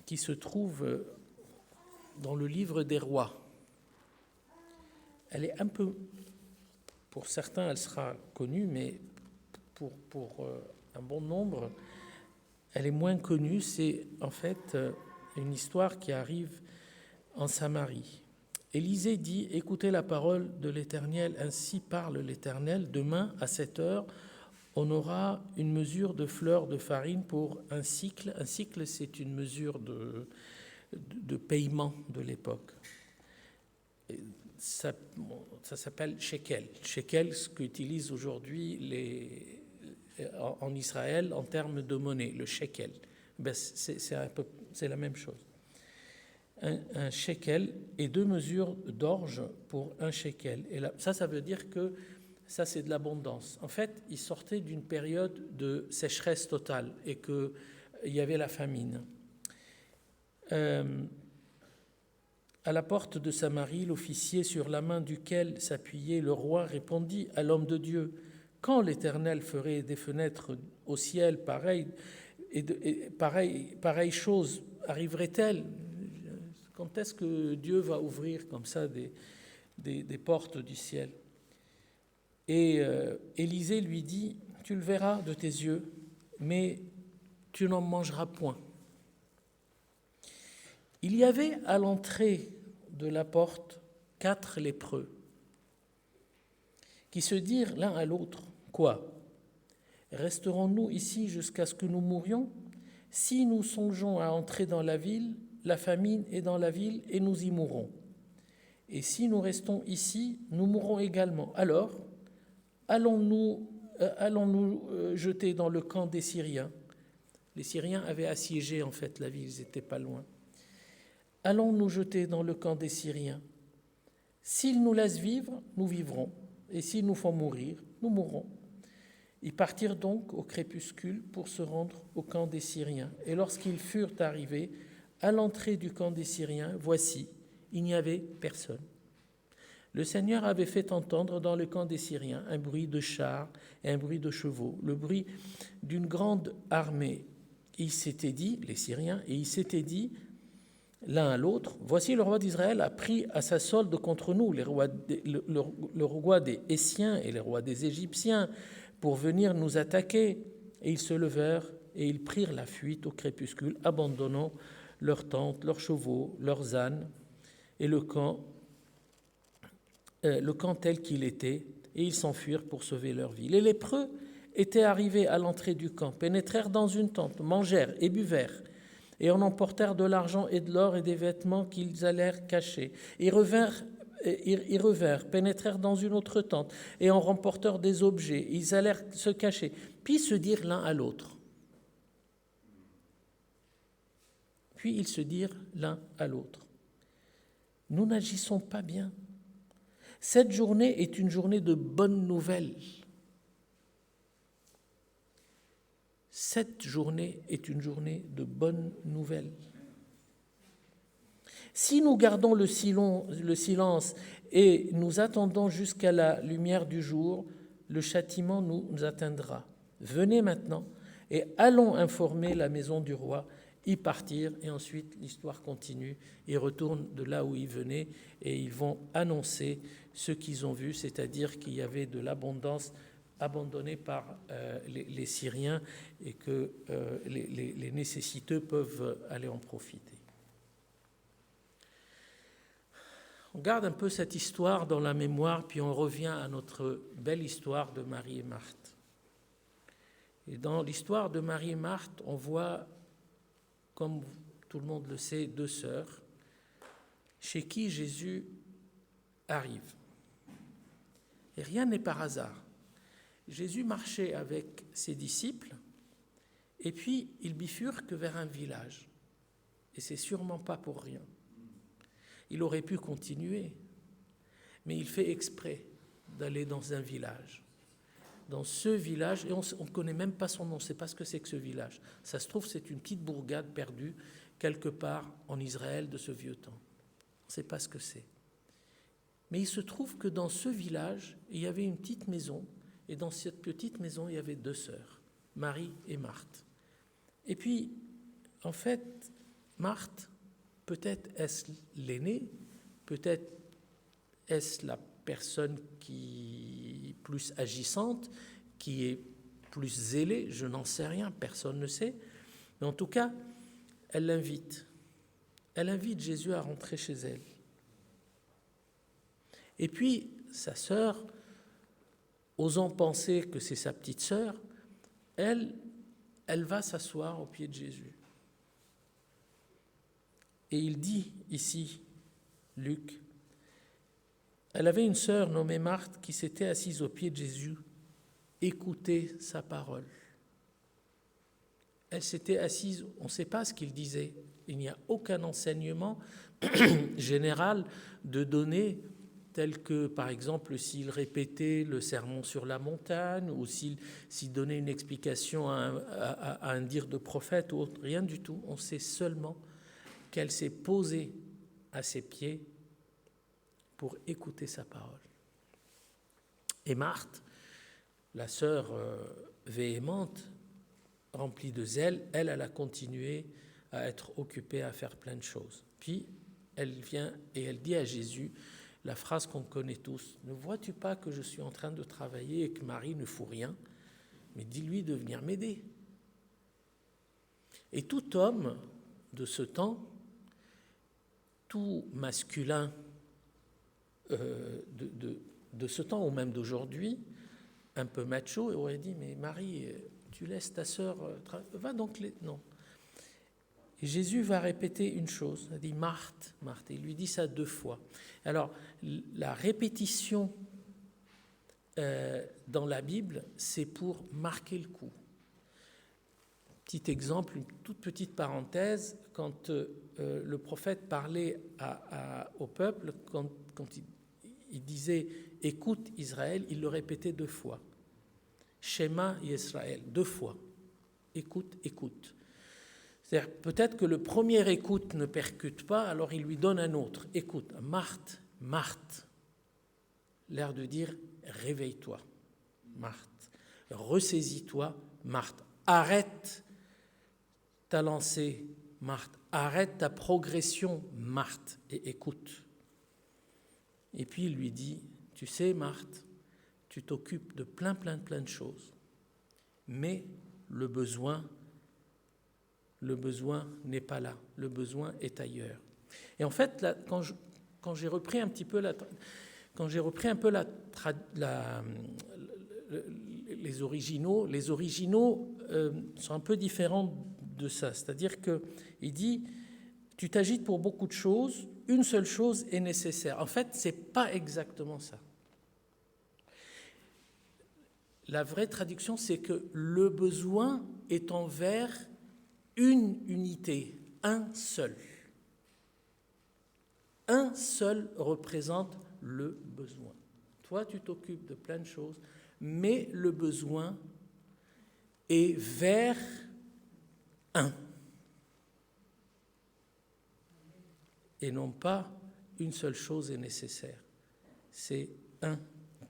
qui se trouve dans le livre des rois. Elle est un peu, pour certains, elle sera connue, mais pour un bon nombre, elle est moins connue. C'est en fait une histoire qui arrive en Samarie. Élisée dit : « Écoutez la parole de l'Éternel, ainsi parle l'Éternel. Demain, à cette heure, on aura une mesure de fleur de farine pour un cycle. » Un cycle, c'est une mesure de paiement de l'époque. Ça s'appelle shekel. Shekel, ce qu'utilisent aujourd'hui en Israël en termes de monnaie, le shekel. C'est la même chose. Un shekel et 2 mesures d'orge pour un shekel. Et là, ça veut dire que ça, c'est de l'abondance. En fait, ils sortaient d'une période de sécheresse totale et qu'il y avait la famine. À la porte de Samarie, l'officier sur la main duquel s'appuyait le roi répondit à l'homme de Dieu : « Quand l'Éternel ferait des fenêtres au ciel pareille chose arriverait-elle ? Quand est-ce que Dieu va ouvrir comme ça des portes du ciel ? » Et Élisée lui dit : « Tu le verras de tes yeux, mais tu n'en mangeras point. » Il y avait à l'entrée de la porte 4 lépreux qui se dirent l'un à l'autre : « Quoi ? Resterons-nous ici jusqu'à ce que nous mourions? Si nous songeons à entrer dans la ville, la famine est dans la ville et nous y mourrons. Et si nous restons ici, nous mourrons également. Alors, allons-nous jeter dans le camp des Syriens? Les Syriens avaient assiégé en fait la ville, ils n'étaient pas loin. Allons nous jeter dans le camp des Syriens. S'ils nous laissent vivre, nous vivrons, et s'ils nous font mourir, nous mourrons. Ils partirent donc au crépuscule pour se rendre au camp des Syriens. Et lorsqu'ils furent arrivés à l'entrée du camp des Syriens, voici, il n'y avait personne. Le Seigneur avait fait entendre dans le camp des Syriens un bruit de chars et un bruit de chevaux, le bruit d'une grande armée. Ils s'étaient dit, les Syriens, et ils s'étaient dit l'un à l'autre, voici le roi d'Israël a pris à sa solde contre nous le roi des Hessiens et les rois des Égyptiens pour venir nous attaquer. Et ils se levèrent et ils prirent la fuite au crépuscule, abandonnant leurs tentes, leurs chevaux, leurs ânes et le camp tel qu'il était, et ils s'enfuirent pour sauver leur vie. Les lépreux étaient arrivés à l'entrée du camp, pénétrèrent dans une tente, mangèrent et buvèrent, et en emportèrent de l'argent et de l'or et des vêtements qu'ils allèrent cacher. Ils revinrent, pénétrèrent dans une autre tente, et en remportèrent des objets. Ils allèrent se cacher, puis se dirent l'un à l'autre. Puis ils se dirent l'un à l'autre, nous n'agissons pas bien. Cette journée est une journée de bonnes nouvelles. Cette journée est une journée de bonnes nouvelles. Si nous gardons le silence et nous attendons jusqu'à la lumière du jour, le châtiment nous atteindra. Venez maintenant et allons informer la maison du roi. Ils partirent et ensuite l'histoire continue. Ils retournent de là où ils venaient et ils vont annoncer ce qu'ils ont vu, c'est-à-dire qu'il y avait de l'abondance abandonnée par les Syriens et que les nécessiteux peuvent aller en profiter. On garde un peu cette histoire dans la mémoire, puis on revient à notre belle histoire de Marie et Marthe. Et dans l'histoire de Marie et Marthe, on voit, comme tout le monde le sait, deux sœurs chez qui Jésus arrive. Et rien n'est par hasard. Jésus marchait avec ses disciples et puis il bifurque vers un village. Et c'est sûrement pas pour rien. Il aurait pu continuer, mais il fait exprès d'aller dans un village. Dans ce village, et on ne connaît même pas son nom, on ne sait pas ce que c'est que ce village. Ça se trouve, c'est une petite bourgade perdue quelque part en Israël de ce vieux temps. On ne sait pas ce que c'est. Mais il se trouve que dans ce village, il y avait une petite maison, et dans cette petite maison, il y avait deux sœurs, Marie et Marthe. Et puis, en fait, Marthe, peut-être est-ce l'aînée, peut-être est-ce la personne qui est plus agissante, qui est plus zélée, je n'en sais rien, personne ne sait. Mais en tout cas, elle l'invite. Elle invite Jésus à rentrer chez elle. Et puis, sa sœur, osant penser que c'est sa petite sœur, elle va s'asseoir au pied de Jésus. Et il dit ici, Luc, elle avait une sœur nommée Marthe qui s'était assise au pied de Jésus, écoutait sa parole. Elle s'était assise, on ne sait pas ce qu'il disait, il n'y a aucun enseignement général de donner, tel que, par exemple, s'il répétait le sermon sur la montagne ou s'il donnait une explication à un dire de prophète ou autre, rien du tout. On sait seulement qu'elle s'est posée à ses pieds pour écouter sa parole. Et Marthe, la sœur véhémente, remplie de zèle, elle a continué à être occupée à faire plein de choses. Puis, elle vient et elle dit à Jésus la phrase qu'on connaît tous, « Ne vois-tu pas que je suis en train de travailler et que Marie ne fout rien, mais dis-lui de venir m'aider. » Et tout homme de ce temps, tout masculin de ce temps ou même d'aujourd'hui, un peu macho aurait dit, mais Marie, tu laisses ta sœur, va donc non. Et Jésus va répéter une chose, il dit Marthe, Marthe, et il lui dit ça 2 fois. Alors, la répétition dans la Bible, c'est pour marquer le coup. Petit exemple, une toute petite parenthèse, quand le prophète parlait au peuple, quand il disait « Écoute Israël », il le répétait 2 fois. « Shema Yisraël », 2 fois. « Écoute, écoute ». C'est-à-dire, peut-être que le premier « écoute » ne percute pas, alors il lui donne un autre. « Écoute, Marthe, Marthe », l'air de dire « Réveille-toi, Marthe. Ressaisis-toi, Marthe. Arrête ta lancée, Marthe. Arrête ta progression, Marthe, et écoute. » Et puis il lui dit, tu sais, Marthe, tu t'occupes de plein de choses, mais le besoin n'est pas là, le besoin est ailleurs. Et en fait, là, quand j'ai repris un peu les originaux sont un peu différents de ça. C'est-à-dire qu'il dit, tu t'agites pour beaucoup de choses, une seule chose est nécessaire. En fait, ce n'est pas exactement ça. La vraie traduction, c'est que le besoin est envers une unité, un seul. Un seul représente le besoin. Toi, tu t'occupes de plein de choses, mais le besoin est vers un. Et non pas une seule chose est nécessaire. C'est un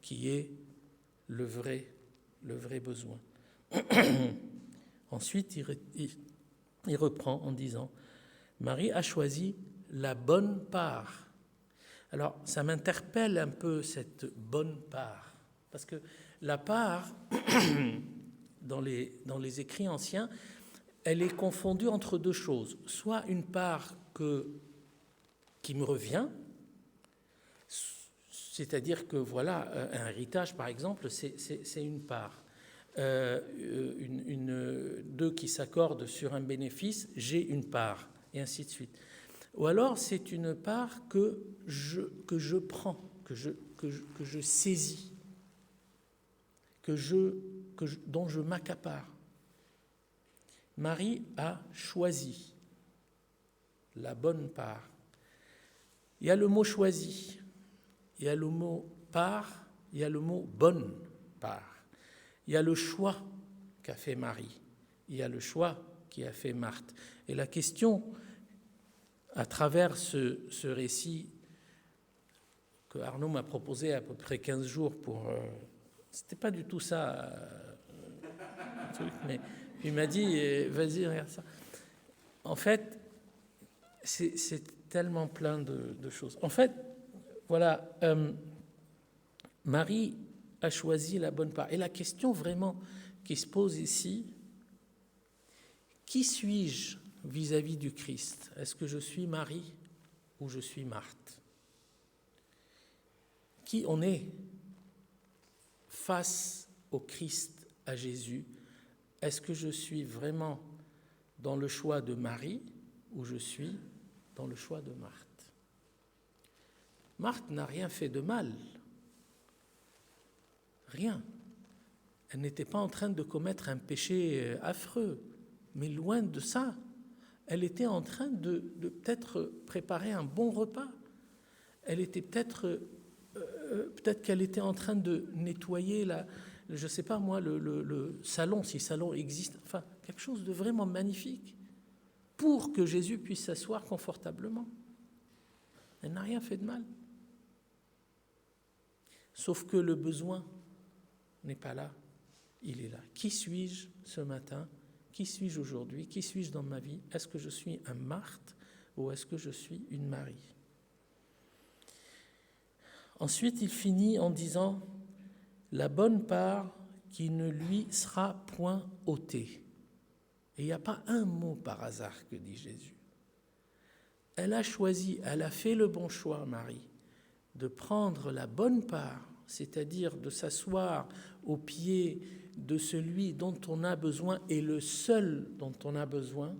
qui est le vrai besoin. Ensuite, il reprend en disant « Marie a choisi la bonne part ». Alors, ça m'interpelle un peu, cette bonne part, parce que la part, dans les écrits anciens, elle est confondue entre 2 choses. Soit une part qui me revient, c'est-à-dire que, voilà, un héritage, par exemple, c'est une part. 2 qui s'accordent sur un bénéfice, j'ai une part, et ainsi de suite. Ou alors, c'est une part que je prends, que je saisis, dont je m'accapare. Marie a choisi la bonne part. Il y a le mot « choisi », il y a le mot « part », il y a le mot « bonne part ». Il y a le choix qu'a fait Marie, il y a le choix qu'a fait Marthe. Et la question, à travers ce récit que Arnaud m'a proposé à peu près 15 jours pour... c'était pas du tout ça, mais il m'a dit, vas-y, regarde ça. En fait, c'est tellement plein de choses. En fait, voilà, Marie a choisi la bonne part. Et la question vraiment qui se pose ici, qui suis-je vis-à-vis du Christ? Est-ce que je suis Marie ou je suis Marthe? Qui on est face au Christ, à Jésus? Est-ce que je suis vraiment dans le choix de Marie ou je suis dans le choix de Marthe? Marthe n'a rien fait de mal. Rien. Elle n'était pas en train de commettre un péché affreux, mais loin de ça. Elle était en train de peut-être préparer un bon repas. Elle était peut-être qu'elle était en train de nettoyer je ne sais pas moi, le salon, si salon existe, enfin quelque chose de vraiment magnifique, pour que Jésus puisse s'asseoir confortablement. Elle n'a rien fait de mal. Sauf que le besoin n'est pas là, il est là. Qui suis-je ce matin? Qui suis-je aujourd'hui? Qui suis-je dans ma vie? Est-ce que je suis un Marthe ou est-ce que je suis une Marie? Ensuite, il finit en disant « la bonne part qui ne lui sera point ôtée ». Et il n'y a pas un mot par hasard que dit Jésus. Elle a choisi, elle a fait le bon choix, Marie, de prendre la bonne part c'est-à-dire de s'asseoir aux pieds de celui dont on a besoin et le seul dont on a besoin.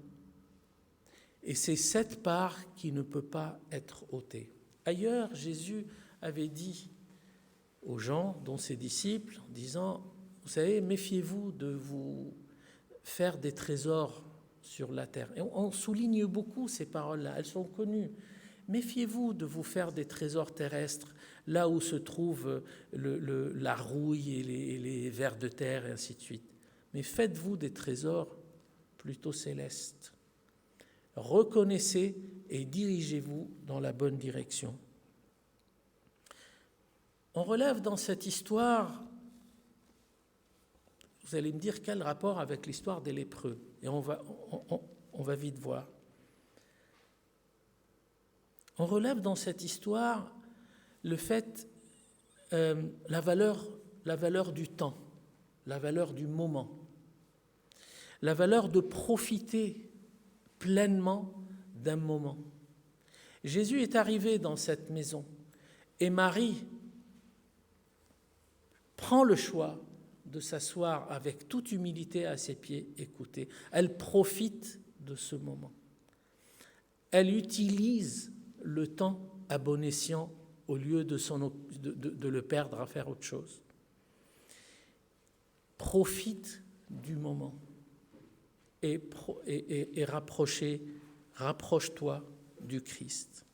Et c'est cette part qui ne peut pas être ôtée. Ailleurs, Jésus avait dit aux gens, dont ses disciples, en disant, vous savez, méfiez-vous de vous faire des trésors sur la terre. Et on souligne beaucoup ces paroles-là, elles sont connues. Méfiez-vous de vous faire des trésors terrestres, là où se trouve la rouille et les vers de terre, et ainsi de suite. Mais faites-vous des trésors plutôt célestes. Reconnaissez et dirigez-vous dans la bonne direction. On relève dans cette histoire, vous allez me dire quel rapport avec l'histoire des lépreux, et on va vite voir. On relève dans cette histoire le fait, la valeur du temps, la valeur du moment, la valeur de profiter pleinement d'un moment. Jésus est arrivé dans cette maison et Marie prend le choix de s'asseoir avec toute humilité à ses pieds, écoutez. Elle profite de ce moment. Elle utilise le temps à bon escient au lieu de le perdre à faire autre chose. Profite du moment et rapproche-toi du Christ.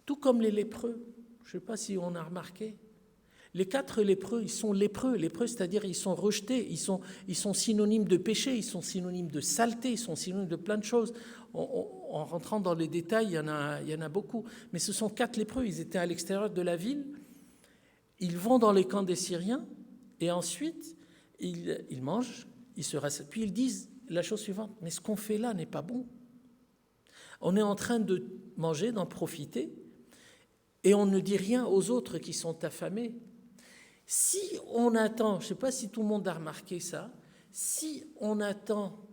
Tout comme les lépreux, je ne sais pas si on a remarqué, les 4 lépreux, ils sont lépreux, c'est-à-dire ils sont rejetés, ils sont synonymes de péché, ils sont synonymes de saleté, ils sont synonymes de plein de choses. En rentrant dans les détails, il y en a beaucoup. Mais ce sont 4 lépreux, ils étaient à l'extérieur de la ville, ils vont dans les camps des Syriens, et ensuite, ils mangent, ils se rassemblent. Puis ils disent la chose suivante, mais ce qu'on fait là n'est pas bon. On est en train de manger, d'en profiter, et on ne dit rien aux autres qui sont affamés. Si on attend, je ne sais pas si tout le monde a remarqué ça, si on attend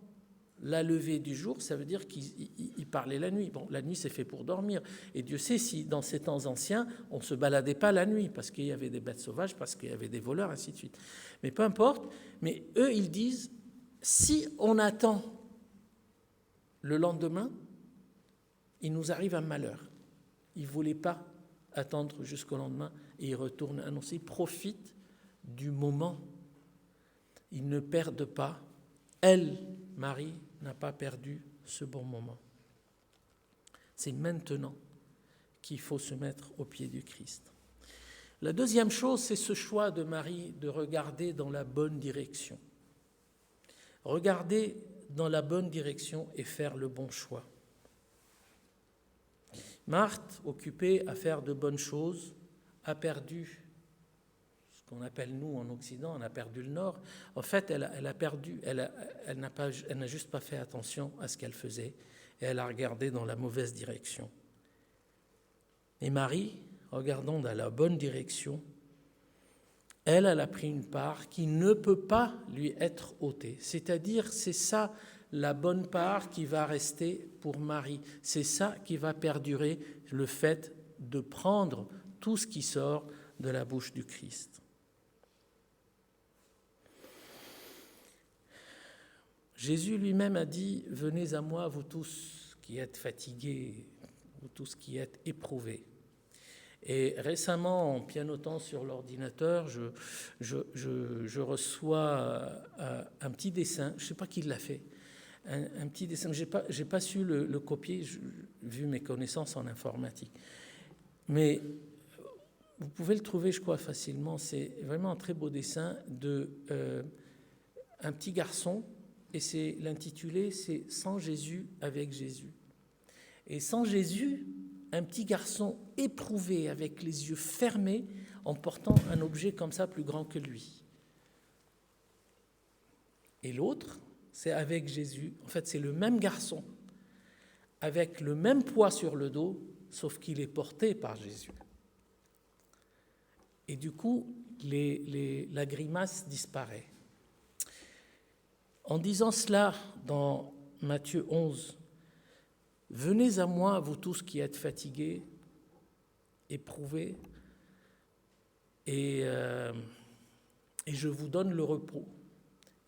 la levée du jour, ça veut dire qu'il parlait la nuit. Bon, la nuit, c'est fait pour dormir. Et Dieu sait si, dans ces temps anciens, on ne se baladait pas la nuit, parce qu'il y avait des bêtes sauvages, parce qu'il y avait des voleurs, ainsi de suite. Mais peu importe, mais eux, ils disent, si on attend le lendemain, il nous arrive un malheur. Ils ne voulaient pas attendre jusqu'au lendemain et ils retournent annoncer. Ils profitent du moment. Ils ne perdent pas. Elle, Marie, n'a pas perdu ce bon moment. C'est maintenant qu'il faut se mettre au pied du Christ. La deuxième chose, c'est ce choix de Marie de regarder dans la bonne direction. Regarder dans la bonne direction et faire le bon choix. Marthe, occupée à faire de bonnes choses, a perdu ce qu'on appelle, nous, en Occident, on a perdu le nord. En fait, elle n'a juste pas fait attention à ce qu'elle faisait et elle a regardé dans la mauvaise direction. Et Marie, regardant dans la bonne direction, elle a pris une part qui ne peut pas lui être ôtée. C'est-à-dire, c'est ça la bonne part qui va rester pour Marie. C'est ça qui va perdurer, le fait de prendre tout ce qui sort de la bouche du Christ. Jésus lui-même a dit « Venez à moi, vous tous qui êtes fatigués, vous tous qui êtes éprouvés ». Et récemment, en pianotant sur l'ordinateur, je reçois un petit dessin, je ne sais pas qui l'a fait, un petit dessin, je n'ai pas su le copier, vu mes connaissances en informatique. Mais vous pouvez le trouver, je crois, facilement. C'est vraiment un très beau dessin un petit garçon, et l'intitulé, c'est « Sans Jésus, avec Jésus ». Et sans Jésus, un petit garçon éprouvé, avec les yeux fermés, en portant un objet comme ça, plus grand que lui. Et l'autre, c'est avec Jésus. En fait, c'est le même garçon, avec le même poids sur le dos, sauf qu'il est porté par Jésus. Et du coup, la grimace disparaît. En disant cela, dans Matthieu 11, « Venez à moi, vous tous qui êtes fatigués, éprouvés », et je vous donne le repos.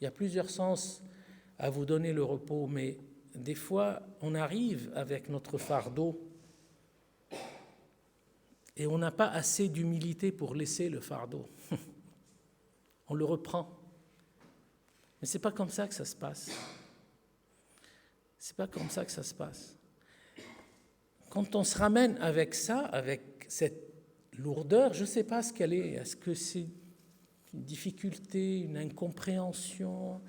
Il y a plusieurs sens à vous donner le repos, mais des fois, on arrive avec notre fardeau et on n'a pas assez d'humilité pour laisser le fardeau. On le reprend. Mais ce n'est pas comme ça que ça se passe. C'est pas comme ça que ça se passe. Quand on se ramène avec ça, avec cette lourdeur, je ne sais pas ce qu'elle est. Est-ce que c'est une difficulté, une incompréhension,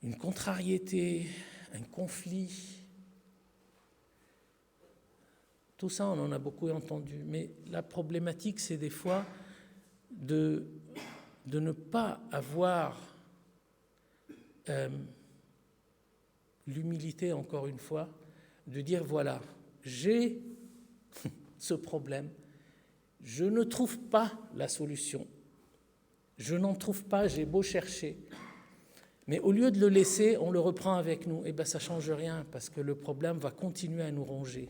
une contrariété, un conflit? Tout ça, on en a beaucoup entendu. Mais la problématique, c'est des fois de ne pas avoir l'humilité, encore une fois, de dire, voilà, j'ai ce problème, je ne trouve pas la solution, je n'en trouve pas, j'ai beau chercher, mais au lieu de le laisser, on le reprend avec nous, et bien ça ne change rien, parce que le problème va continuer à nous ronger,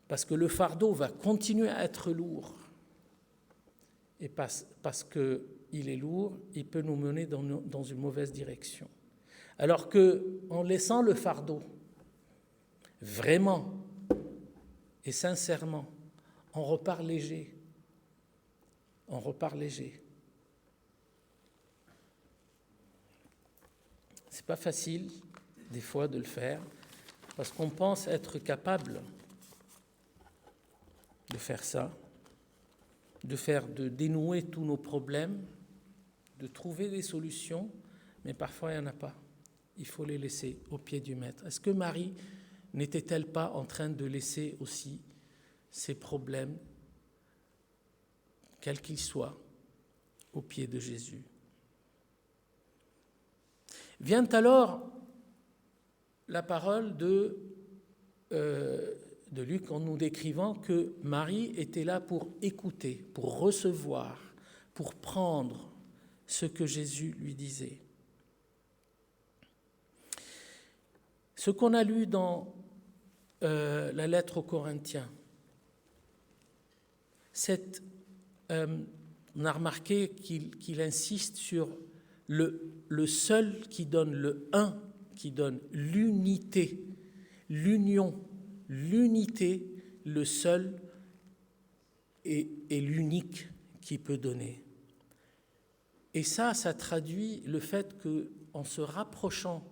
parce que le fardeau va continuer à être lourd, et parce qu'il est lourd, il peut nous mener dans une mauvaise direction. Alors qu'en laissant le fardeau, vraiment et sincèrement, on repart léger. On repart léger. C'est pas facile, des fois, de le faire, parce qu'on pense être capable de faire ça, de dénouer tous nos problèmes, de trouver des solutions, mais parfois il n'y en a pas. Il faut les laisser au pied du Maître. Est-ce que Marie n'était-elle pas en train de laisser aussi ses problèmes, quels qu'ils soient, au pied de Jésus? Vient alors la parole de Luc en nous décrivant que Marie était là pour écouter, pour recevoir, pour prendre ce que Jésus lui disait. Ce qu'on a lu dans la lettre aux Corinthiens, on a remarqué qu'il insiste sur le seul qui donne le un, qui donne l'unité, l'union, l'unité, le seul et l'unique qui peut donner. Et ça traduit le fait qu'en se rapprochant,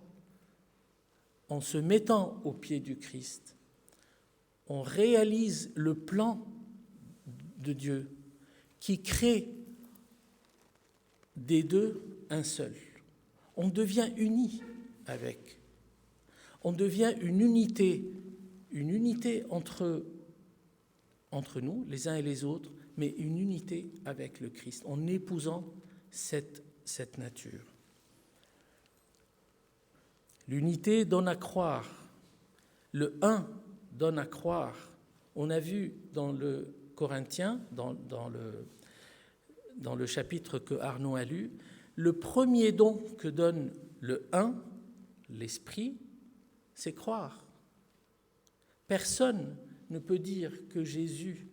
en se mettant au pied du Christ, on réalise le plan de Dieu qui crée des deux un seul. On devient unis avec. On devient une unité entre nous, les uns et les autres, mais une unité avec le Christ, en épousant cette nature. L'unité donne à croire, le un donne à croire. On a vu dans le Corinthiens, dans le chapitre que Arnaud a lu, le premier don que donne le un, l'Esprit, c'est croire. Personne ne peut dire que Jésus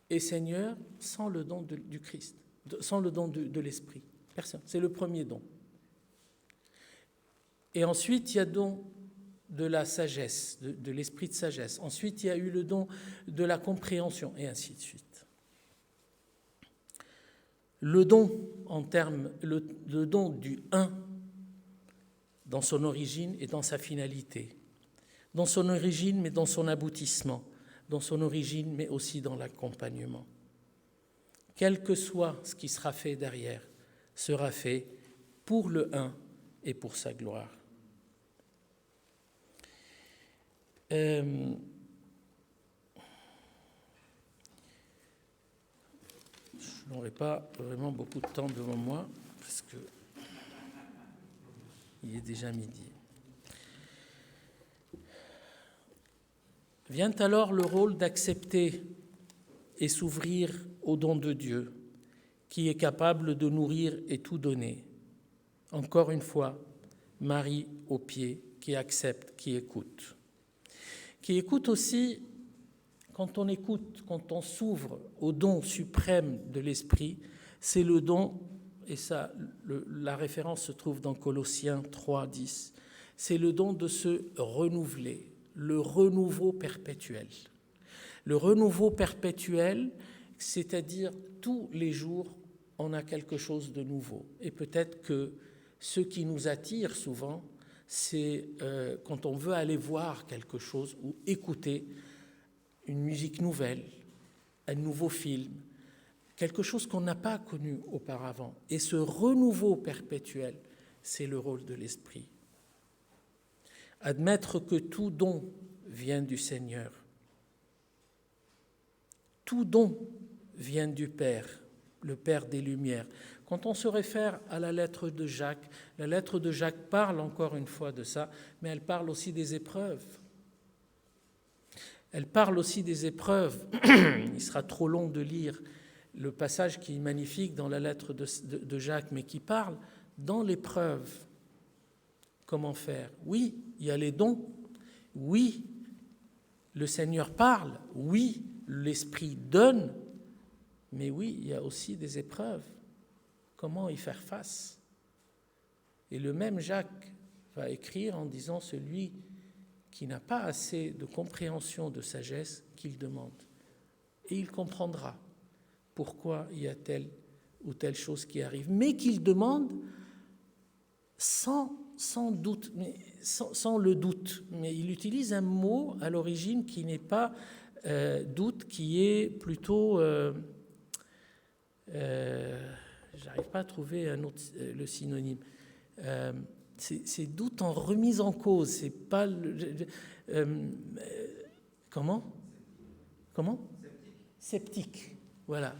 est Seigneur sans le don du Christ, sans le don de l'Esprit. Personne. C'est le premier don. Et ensuite, il y a don de la sagesse, de l'esprit de sagesse. Ensuite, il y a eu le don de la compréhension, et ainsi de suite. Le don, le don du un, dans son origine et dans sa finalité. Dans son origine, mais dans son aboutissement. Dans son origine, mais aussi dans l'accompagnement. Quel que soit ce qui sera fait derrière, sera fait pour le un et pour sa gloire. Je n'aurai pas vraiment beaucoup de temps devant moi parce que il est déjà midi. Vient alors le rôle d'accepter et s'ouvrir au don de Dieu, qui est capable de nourrir et tout donner. Encore une fois, Marie au pied, qui accepte, qui écoute. Qui écoute aussi quand on écoute, quand on s'ouvre au don suprême de l'Esprit, c'est le don, et ça, la référence se trouve dans Colossiens 3, 10, c'est le don de se renouveler, le renouveau perpétuel. Le renouveau perpétuel, c'est-à-dire tous les jours, on a quelque chose de nouveau. Et peut-être que ce qui nous attire souvent, c'est quand on veut aller voir quelque chose ou écouter une musique nouvelle, un nouveau film, quelque chose qu'on n'a pas connu auparavant. Et ce renouveau perpétuel, c'est le rôle de l'Esprit. Admettre que tout don vient du Seigneur. Tout don vient du Père, le Père des Lumières. Quand on se réfère à la lettre de Jacques, la lettre de Jacques parle encore une fois de ça, mais elle parle aussi des épreuves. Elle parle aussi des épreuves. Il sera trop long de lire le passage qui est magnifique dans la lettre de Jacques, mais qui parle dans l'épreuve. Comment faire? Oui, il y a les dons. Oui, le Seigneur parle. Oui, l'Esprit donne. Mais oui, il y a aussi des épreuves. Comment y faire face? Et le même Jacques va écrire en disant celui qui n'a pas assez de compréhension, de sagesse, qu'il demande. Et il comprendra pourquoi il y a telle ou telle chose qui arrive. Mais qu'il demande sans doute, mais sans le doute. Mais il utilise un mot à l'origine qui n'est pas doute, qui est plutôt... j'arrive pas à trouver un autre, le synonyme. C'est doute en remise en cause. C'est pas comment Sceptique. Voilà.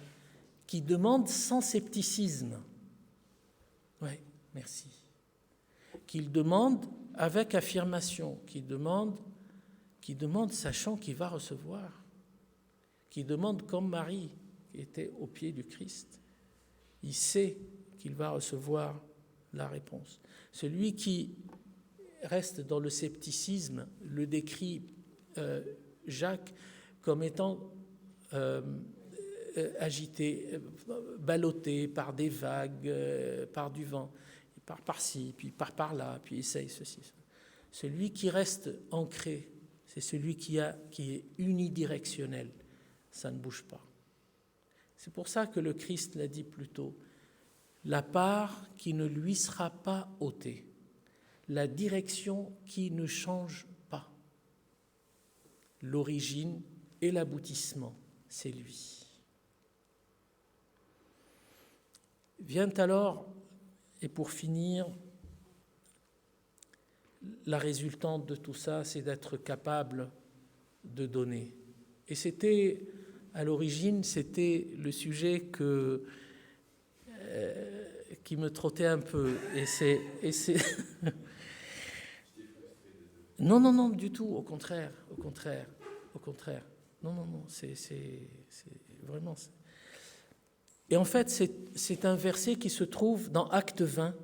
Qui demande sans scepticisme. Oui, merci. Qu'il demande avec affirmation. Qui demande sachant qu'il va recevoir. Qui demande comme Marie qui était au pied du Christ. Il sait qu'il va recevoir la réponse. Celui qui reste dans le scepticisme le décrit Jacques comme étant agité, ballotté par des vagues, par du vent. Il part par-ci, puis il part par-là, puis il essaye ceci. Celui qui reste ancré, c'est celui qui est unidirectionnel. Ça ne bouge pas. C'est pour ça que le Christ l'a dit plus tôt. La part qui ne lui sera pas ôtée, la direction qui ne change pas. L'origine et l'aboutissement, c'est lui. Vient alors, et pour finir, la résultante de tout ça, c'est d'être capable de donner. Et c'était, à l'origine, c'était le sujet qui me trottait un peu. Et c'est... Non, du tout, au contraire. Non, c'est vraiment... Et en fait, c'est un verset qui se trouve dans Actes 20,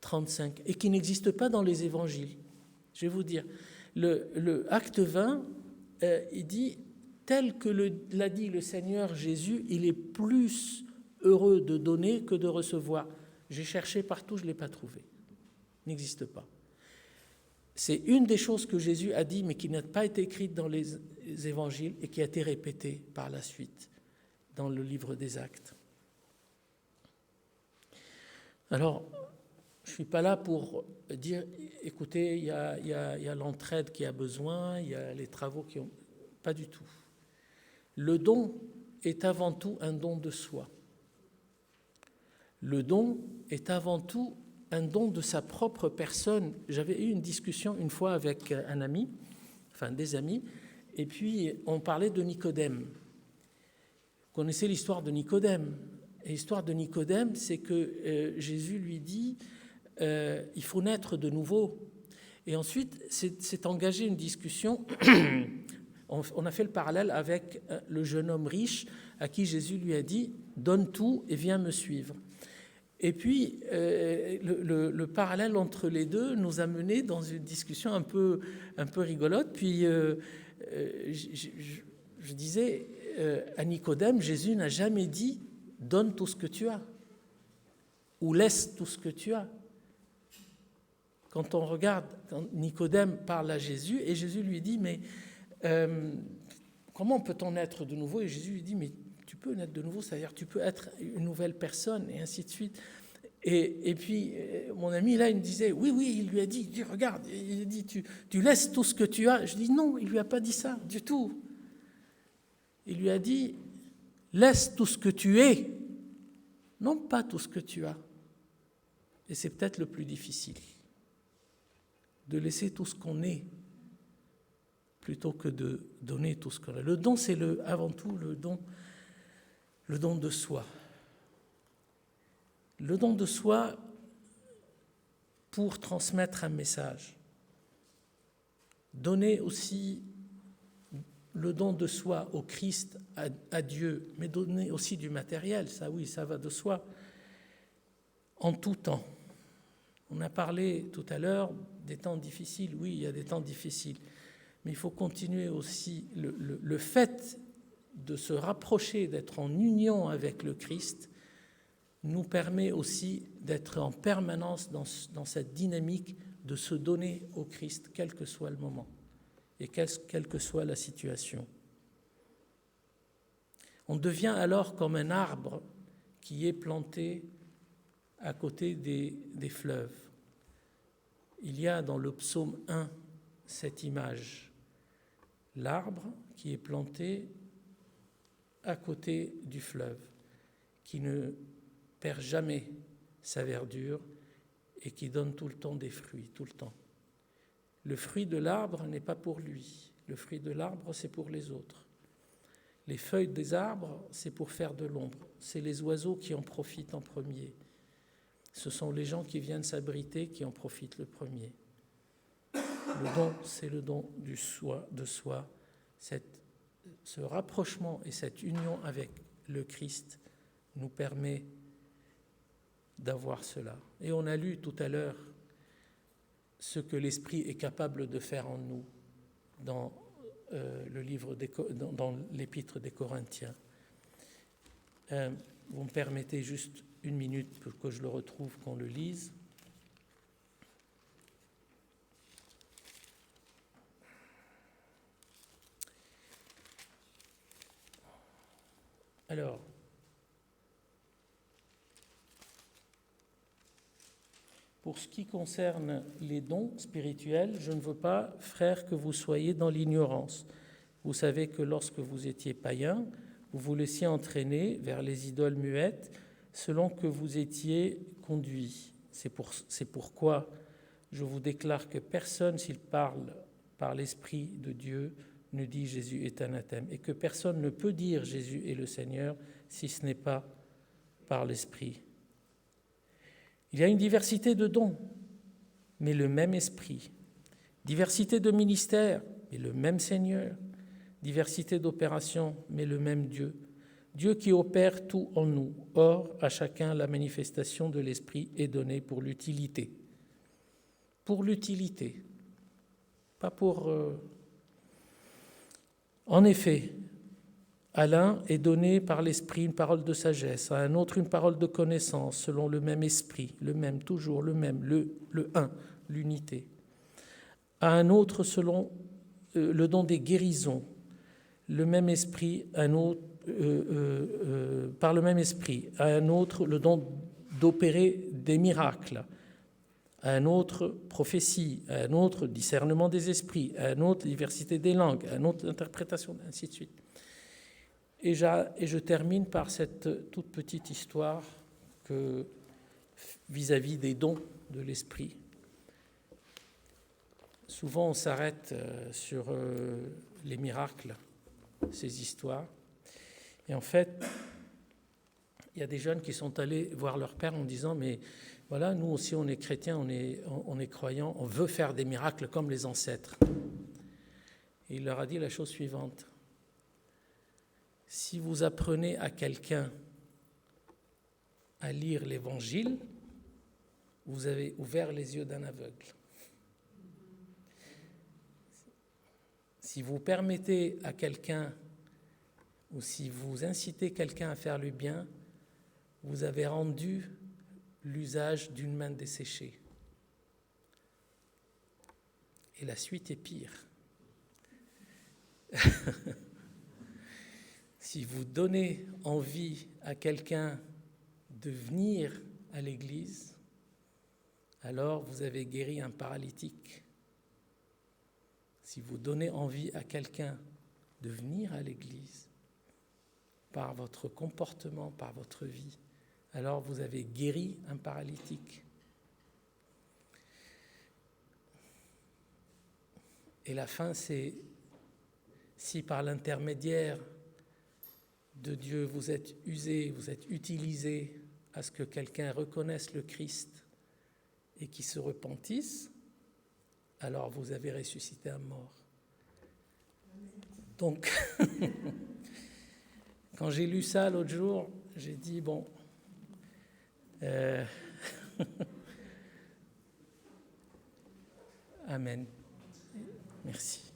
35, et qui n'existe pas dans les évangiles. Je vais vous dire, le Acte 20, il dit, tel que l'a dit le Seigneur Jésus, il est plus heureux de donner que de recevoir. J'ai cherché partout, je ne l'ai pas trouvé. Il n'existe pas. C'est une des choses que Jésus a dit, mais qui n'a pas été écrite dans les évangiles et qui a été répétée par la suite dans le livre des Actes. Alors, je ne suis pas là pour dire, écoutez, il y a l'entraide qui a besoin, il y a les travaux qui ont... Pas du tout. Le don est avant tout un don de soi. Le don est avant tout un don de sa propre personne. J'avais eu une discussion une fois avec un ami, enfin des amis, et puis on parlait de Nicodème. Vous connaissez l'histoire de Nicodème. Et l'histoire de Nicodème, c'est que Jésus lui dit il faut naître de nouveau. Et ensuite, c'est engagé une discussion. On a fait le parallèle avec le jeune homme riche à qui Jésus lui a dit « Donne tout et viens me suivre ». Et puis, le parallèle entre les deux nous a menés dans une discussion un peu rigolote. Puis, je disais à Nicodème, Jésus n'a jamais dit « donne tout ce que tu as » ou « laisse tout ce que tu as ». Quand on regarde, quand Nicodème parle à Jésus, et Jésus lui dit « mais comment peut-on naître de nouveau ?» Et Jésus lui dit « mais tu peux naître de nouveau, c'est-à-dire tu peux être une nouvelle personne, et ainsi de suite. » Et puis, mon ami, là, il me disait, oui, il lui a dit, regarde, il a dit, tu laisses tout ce que tu as. Je dis, non, il ne lui a pas dit ça, du tout. Il lui a dit, laisse tout ce que tu es, non pas tout ce que tu as. Et c'est peut-être le plus difficile, de laisser tout ce qu'on est, plutôt que de donner tout ce qu'on a. Le don, c'est avant tout le don de soi. Le don de soi pour transmettre un message. Donner aussi le don de soi au Christ, à Dieu, mais donner aussi du matériel, ça oui, ça va de soi, en tout temps. On a parlé tout à l'heure des temps difficiles, oui, il y a des temps difficiles, mais il faut continuer aussi le fait de se rapprocher, d'être en union avec le Christ, nous permet aussi d'être en permanence dans cette dynamique de se donner au Christ, quel que soit le moment et quelle que soit la situation. On devient alors comme un arbre qui est planté à côté des fleuves. Il y a dans le psaume 1 cette image, l'arbre qui est planté à côté du fleuve, qui ne perd jamais sa verdure et qui donne tout le temps des fruits, tout le temps. Le fruit de l'arbre n'est pas pour lui. Le fruit de l'arbre, c'est pour les autres. Les feuilles des arbres, c'est pour faire de l'ombre. C'est les oiseaux qui en profitent en premier. Ce sont les gens qui viennent s'abriter qui en profitent le premier. Le don, c'est le don de soi. Ce rapprochement et cette union avec le Christ nous permet d'avoir cela. Et on a lu tout à l'heure ce que l'Esprit est capable de faire en nous dans dans l'Épître des Corinthiens. Vous me permettez juste une minute pour que je le retrouve, qu'on le lise. Alors, pour ce qui concerne les dons spirituels, je ne veux pas, frères, que vous soyez dans l'ignorance. Vous savez que lorsque vous étiez païens, vous vous laissiez entraîner vers les idoles muettes selon que vous étiez conduits. C'est pourquoi je vous déclare que personne, s'il parle par l'Esprit de Dieu, ne dit Jésus est anathème, et que personne ne peut dire Jésus est le Seigneur si ce n'est pas par l'Esprit. Il y a une diversité de dons, mais le même Esprit. Diversité de ministères, mais le même Seigneur. Diversité d'opérations, mais le même Dieu. Dieu qui opère tout en nous. Or, à chacun, la manifestation de l'Esprit est donnée pour l'utilité. Pour l'utilité, pas pour... En effet, à l'un est donné par l'Esprit une parole de sagesse, à un autre une parole de connaissance, selon le même Esprit, le même, toujours le même, le un, l'unité. À un autre, selon le don des guérisons, le même Esprit, un autre, par le même Esprit, à un autre le don d'opérer des miracles, à un autre prophétie, à un autre discernement des esprits, à un autre diversité des langues, à un autre interprétation, ainsi de suite. Et je termine par cette toute petite histoire que, vis-à-vis des dons de l'Esprit. Souvent, on s'arrête sur les miracles, ces histoires. Et en fait, il y a des jeunes qui sont allés voir leur père en disant « Mais voilà, nous aussi, on est chrétiens, on est croyants, on veut faire des miracles comme les ancêtres. » Et il leur a dit la chose suivante. Si vous apprenez à quelqu'un à lire l'Évangile, vous avez ouvert les yeux d'un aveugle. Si vous permettez à quelqu'un ou si vous incitez quelqu'un à faire le bien, vous avez rendu l'usage d'une main desséchée. Et la suite est pire. Si vous donnez envie à quelqu'un de venir à l'église, alors vous avez guéri un paralytique. Si vous donnez envie à quelqu'un de venir à l'église, par votre comportement, par votre vie, alors vous avez guéri un paralytique. Et la fin, c'est si par l'intermédiaire de Dieu vous êtes usé, vous êtes utilisé à ce que quelqu'un reconnaisse le Christ et qu'il se repentisse, alors vous avez ressuscité un mort. Donc, quand j'ai lu ça l'autre jour, j'ai dit, bon, Amen. Merci.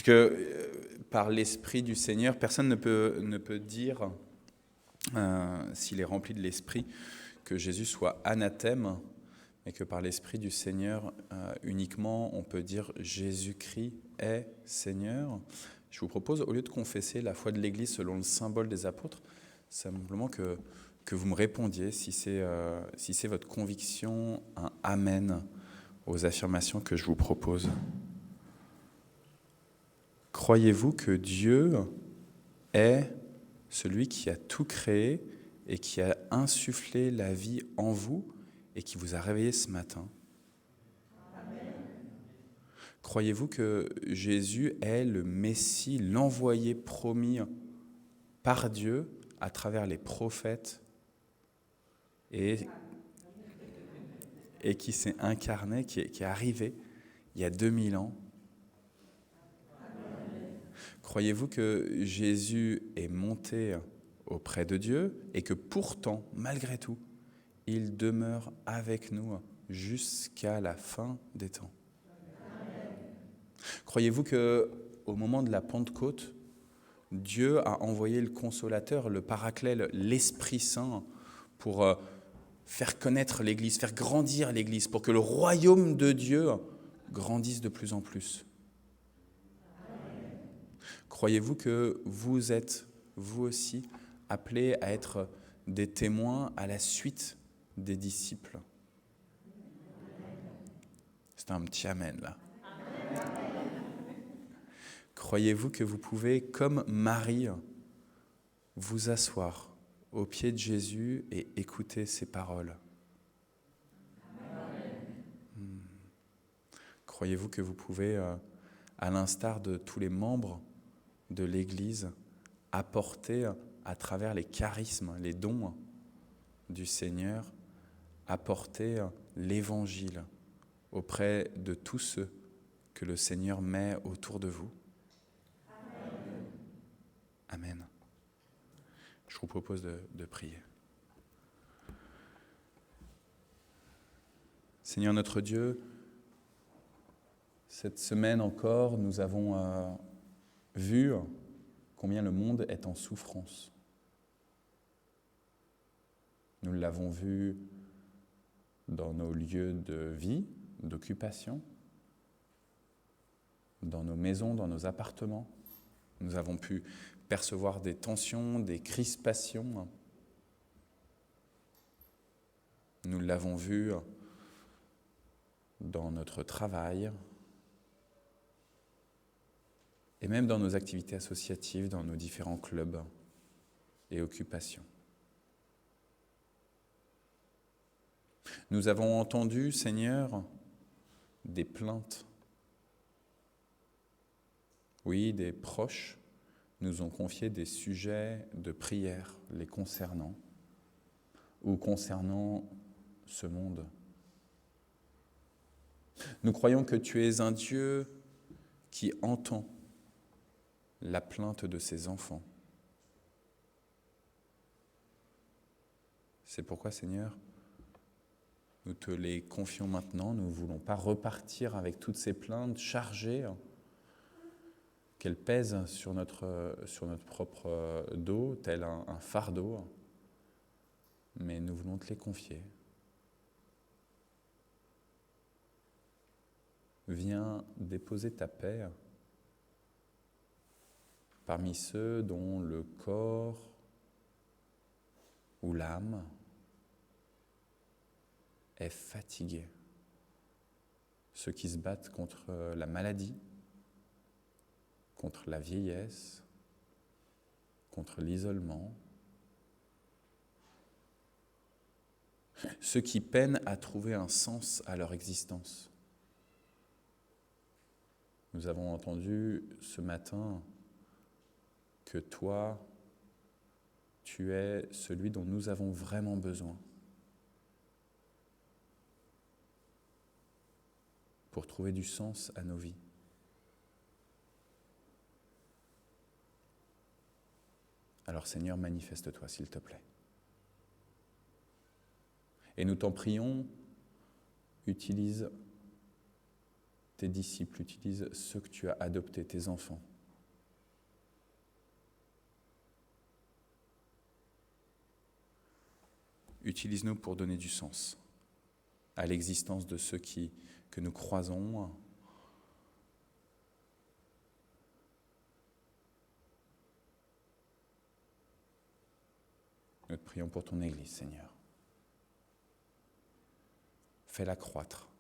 Puisque par l'Esprit du Seigneur, personne ne peut dire, s'il est rempli de l'Esprit, que Jésus soit anathème, mais que par l'Esprit du Seigneur, uniquement, on peut dire Jésus-Christ est Seigneur. Je vous propose, au lieu de confesser la foi de l'Église selon le symbole des apôtres, simplement que vous me répondiez, si c'est votre conviction, un Amen aux affirmations que je vous propose. Croyez-vous que Dieu est celui qui a tout créé et qui a insufflé la vie en vous et qui vous a réveillé ce matin? Amen. Croyez-vous que Jésus est le Messie, l'envoyé promis par Dieu à travers les prophètes et qui s'est incarné, qui est arrivé il y a 2000 ans. Croyez-vous que Jésus est monté auprès de Dieu et que pourtant, malgré tout, il demeure avec nous jusqu'à la fin des temps? Croyez-vous qu'au moment de la Pentecôte, Dieu a envoyé le Consolateur, le Paraclet, l'Esprit Saint pour faire connaître l'Église, faire grandir l'Église, pour que le royaume de Dieu grandisse de plus en plus? Croyez-vous que vous êtes, vous aussi, appelés à être des témoins à la suite des disciples? C'est un petit amen, là. Croyez-vous que vous pouvez, comme Marie, vous asseoir aux pieds de Jésus et écouter ses paroles? Croyez-vous que vous pouvez, à l'instar de tous les membres de l'Église, apporter à travers les charismes, les dons du Seigneur, apporter l'Évangile auprès de tous ceux que le Seigneur met autour de vous? Amen. Je vous propose de prier. Seigneur notre Dieu, cette semaine encore, nous avons vu combien le monde est en souffrance. Nous l'avons vu dans nos lieux de vie, d'occupation, dans nos maisons, dans nos appartements. Nous avons pu percevoir des tensions, des crispations. Nous l'avons vu dans notre travail et même dans nos activités associatives, dans nos différents clubs et occupations. Nous avons entendu, Seigneur, des plaintes. Oui, des proches nous ont confié des sujets de prière les concernant ou concernant ce monde. Nous croyons que tu es un Dieu qui entend la plainte de ses enfants. C'est pourquoi, Seigneur, nous te les confions maintenant. Nous ne voulons pas repartir avec toutes ces plaintes chargées, qu'elles pèsent sur notre propre dos, tel un fardeau. Mais nous voulons te les confier. Viens déposer ta paix parmi ceux dont le corps ou l'âme est fatigué. Ceux qui se battent contre la maladie, contre la vieillesse, contre l'isolement. Ceux qui peinent à trouver un sens à leur existence. Nous avons entendu ce matin que toi, tu es celui dont nous avons vraiment besoin pour trouver du sens à nos vies. Alors Seigneur, manifeste-toi s'il te plaît. Et nous t'en prions, utilise tes disciples, utilise ceux que tu as adoptés, tes enfants. Utilise-nous pour donner du sens à l'existence de ceux que nous croisons. Nous te prions pour ton Église, Seigneur. Fais-la croître.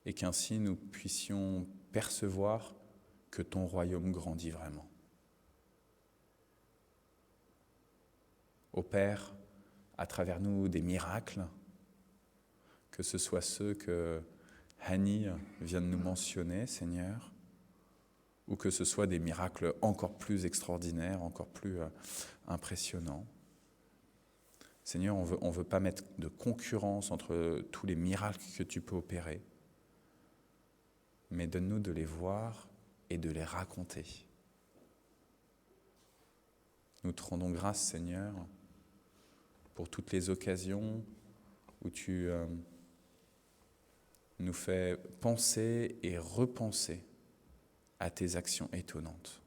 Et qu'ainsi nous puissions percevoir que ton royaume grandit vraiment. Opère à travers nous des miracles, que ce soit ceux que Hani vient de nous mentionner, Seigneur, ou que ce soit des miracles encore plus extraordinaires, encore plus impressionnants. Seigneur, on veut pas mettre de concurrence entre tous les miracles que tu peux opérer, mais donne-nous de les voir et de les raconter. Nous te rendons grâce, Seigneur, pour toutes les occasions où tu nous fais penser et repenser à tes actions étonnantes.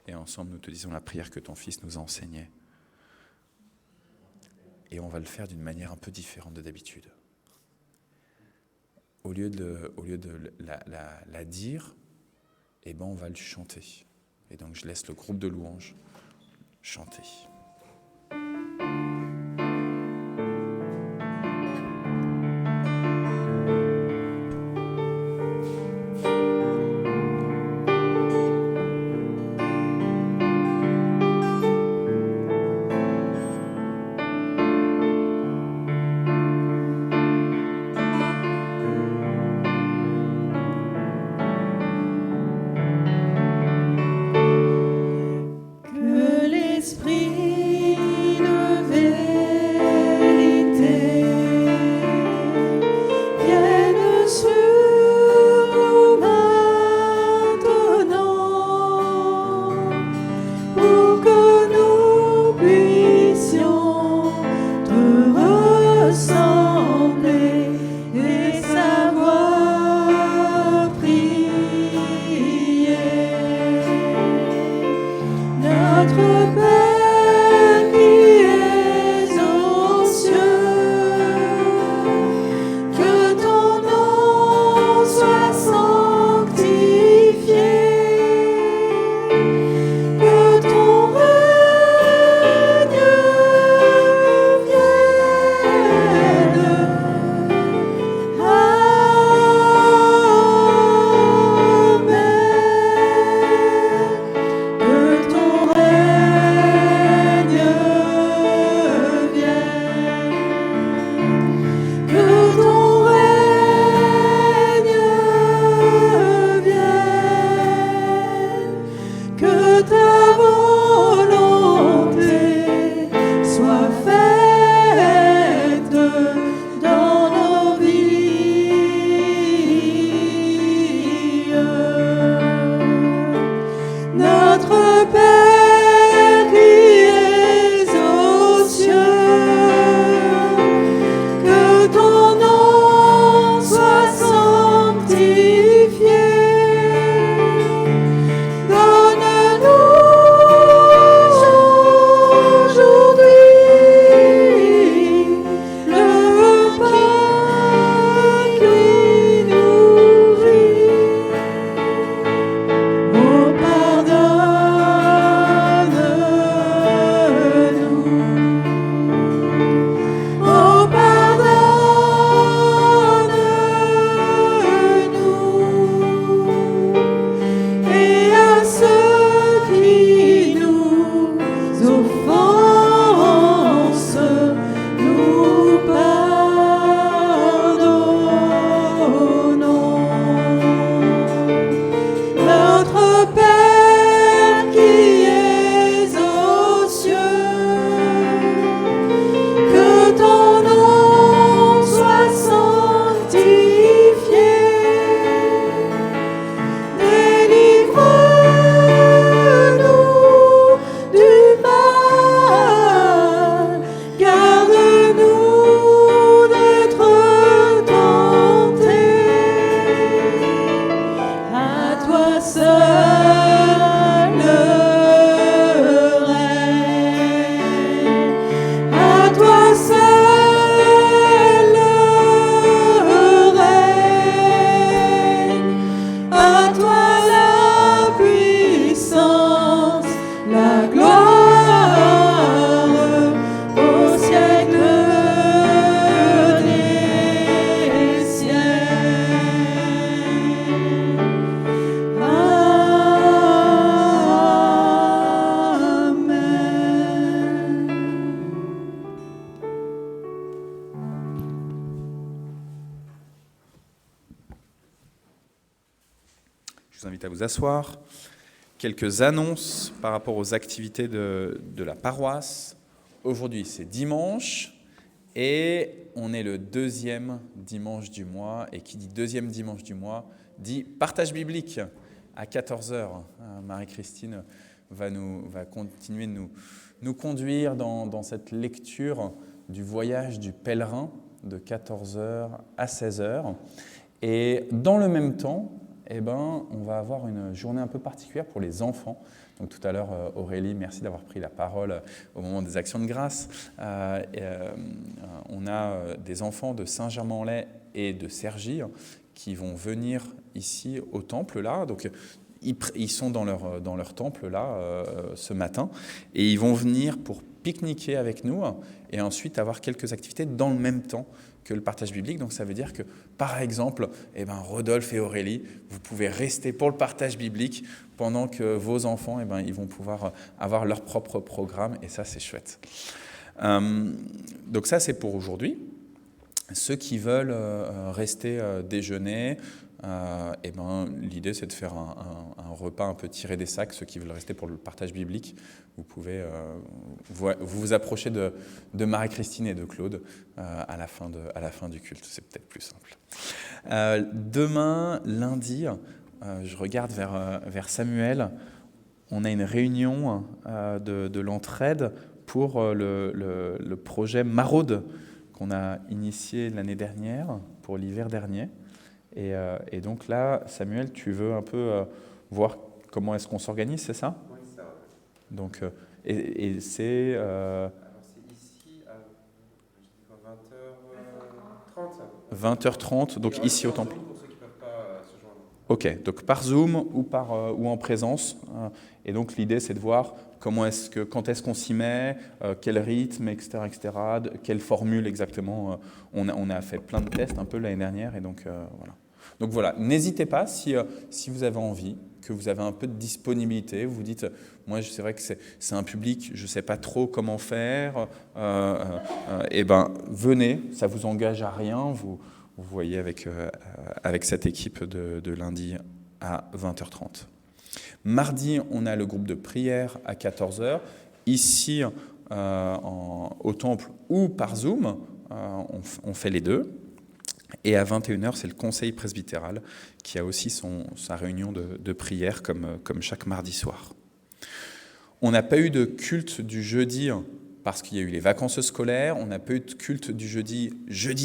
Et ensemble, nous te disons la prière que ton Fils nous a enseignée. Et on va le faire d'une manière un peu différente de d'habitude. Au lieu de la dire, eh ben on va le chanter. Et donc je laisse le groupe de louanges chanter. Que l'Esprit invite à vous asseoir. Quelques annonces par rapport aux activités de la paroisse. Aujourd'hui, c'est dimanche et on est le deuxième dimanche du mois. Et qui dit deuxième dimanche du mois dit partage biblique à 14h. Marie-Christine va continuer de nous conduire dans cette lecture du voyage du pèlerin de 14h à 16h. Et dans le même temps, on va avoir une journée un peu particulière pour les enfants. Donc tout à l'heure, Aurélie, merci d'avoir pris la parole au moment des actions de grâce. On a des enfants de Saint-Germain-en-Laye et de Cergy qui vont venir ici au temple là. Donc ils sont dans leur temple là ce matin et ils vont venir pour pique-niquer avec nous et ensuite avoir quelques activités dans le même temps que le partage biblique. Donc ça veut dire que, par exemple, Rodolphe et Aurélie, vous pouvez rester pour le partage biblique pendant que vos enfants, ils vont pouvoir avoir leur propre programme et ça, c'est chouette. Donc ça, c'est pour aujourd'hui. Ceux qui veulent rester déjeuner, l'idée, c'est de faire un repas un peu tiré des sacs. Ceux qui veulent rester pour le partage biblique, vous pouvez vous approcher de Marie-Christine et de Claude à la fin du culte. C'est peut-être plus simple. Demain, lundi, je regarde vers Samuel. On a une réunion de l'entraide pour le projet Maraude qu'on a initié l'année dernière, pour l'hiver dernier. Et donc là, Samuel, tu veux un peu voir comment est-ce qu'on s'organise, c'est ça ? Oui, c'est ça. Ouais. Donc, et c'est... Alors c'est ici à 20h30. 20h30, donc ici au temple. Pour ceux qui ne peuvent pas se joindre. Ok, donc par Zoom ou en présence. Et donc l'idée, c'est de voir quand est-ce qu'on s'y met, quel rythme, etc., quelle formule exactement. On a fait plein de tests un peu l'année dernière, et donc voilà. Donc voilà, n'hésitez pas si vous avez envie, que vous avez un peu de disponibilité, vous dites, moi c'est vrai que c'est un public, je ne sais pas trop comment faire, venez, ça ne vous engage à rien, vous voyez avec cette équipe de lundi à 20h30. Mardi, on a le groupe de prière à 14h. Ici, au temple ou par Zoom, on fait les deux. Et à 21h, c'est le conseil presbytéral qui a aussi sa réunion de prière comme chaque mardi soir. On n'a pas eu de culte du jeudi parce qu'il y a eu les vacances scolaires. On n'a pas eu de culte du jeudi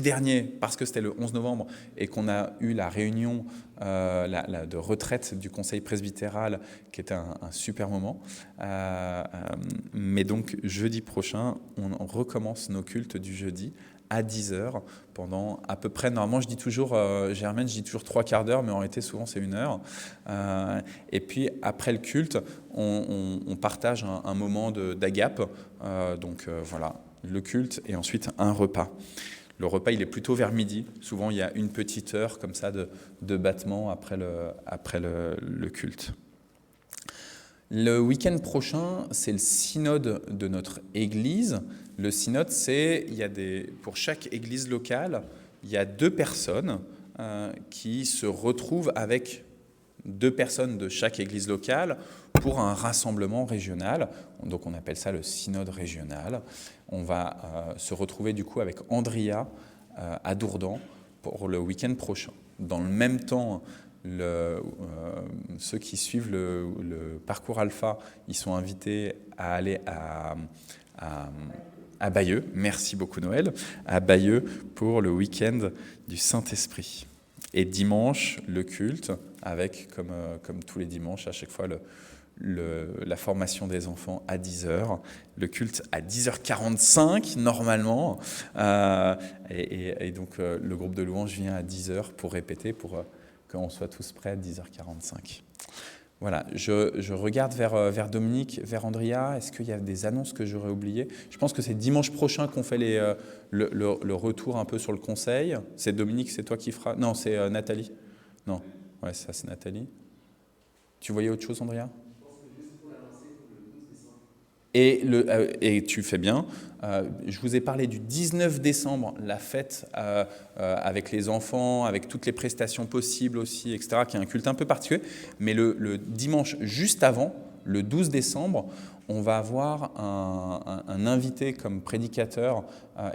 dernier parce que c'était le 11 novembre et qu'on a eu la réunion de retraite du conseil presbytéral qui était un super moment. Mais donc jeudi prochain, on recommence nos cultes du jeudi à 10h pendant à peu près, normalement je dis toujours, Germaine, je dis toujours 3/4 d'heure, mais en réalité souvent c'est 1 heure. Et puis après le culte, on partage un moment d'agape, voilà, le culte et ensuite un repas. Le repas, il est plutôt vers midi. Souvent, il y a une petite heure comme ça de battement après le culte. Le week-end prochain, c'est le synode de notre église. Le synode, pour chaque église locale, il y a 2 personnes qui se retrouvent avec 2 personnes de chaque église locale pour un rassemblement régional. Donc on appelle ça le synode régional. On va se retrouver du coup avec Andrea à Dourdan pour le week-end prochain. Dans le même temps, ceux qui suivent le parcours Alpha, ils sont invités à aller à Bayeux. Merci beaucoup Noël. À Bayeux pour le week-end du Saint-Esprit. Et dimanche, le culte avec, comme tous les dimanches, à chaque fois la formation des enfants à 10h, le culte à 10h45 normalement, et donc le groupe de louanges vient à 10h pour répéter, pour qu'on soit tous prêts à 10h45. Voilà, je regarde vers Dominique, vers Andrea. Est-ce qu'il y a des annonces que j'aurais oubliées ? Je pense que c'est dimanche prochain qu'on fait le retour un peu sur le conseil. C'est Dominique, c'est toi qui feras ? Non, c'est Nathalie. Non, ouais, ça c'est Nathalie. Tu voyais autre chose, Andrea ? Et tu fais bien. Je vous ai parlé du 19 décembre, la fête avec les enfants, avec toutes les prestations possibles aussi, etc., qui est un culte un peu particulier. Mais le dimanche juste avant, le 12 décembre, on va avoir un invité comme prédicateur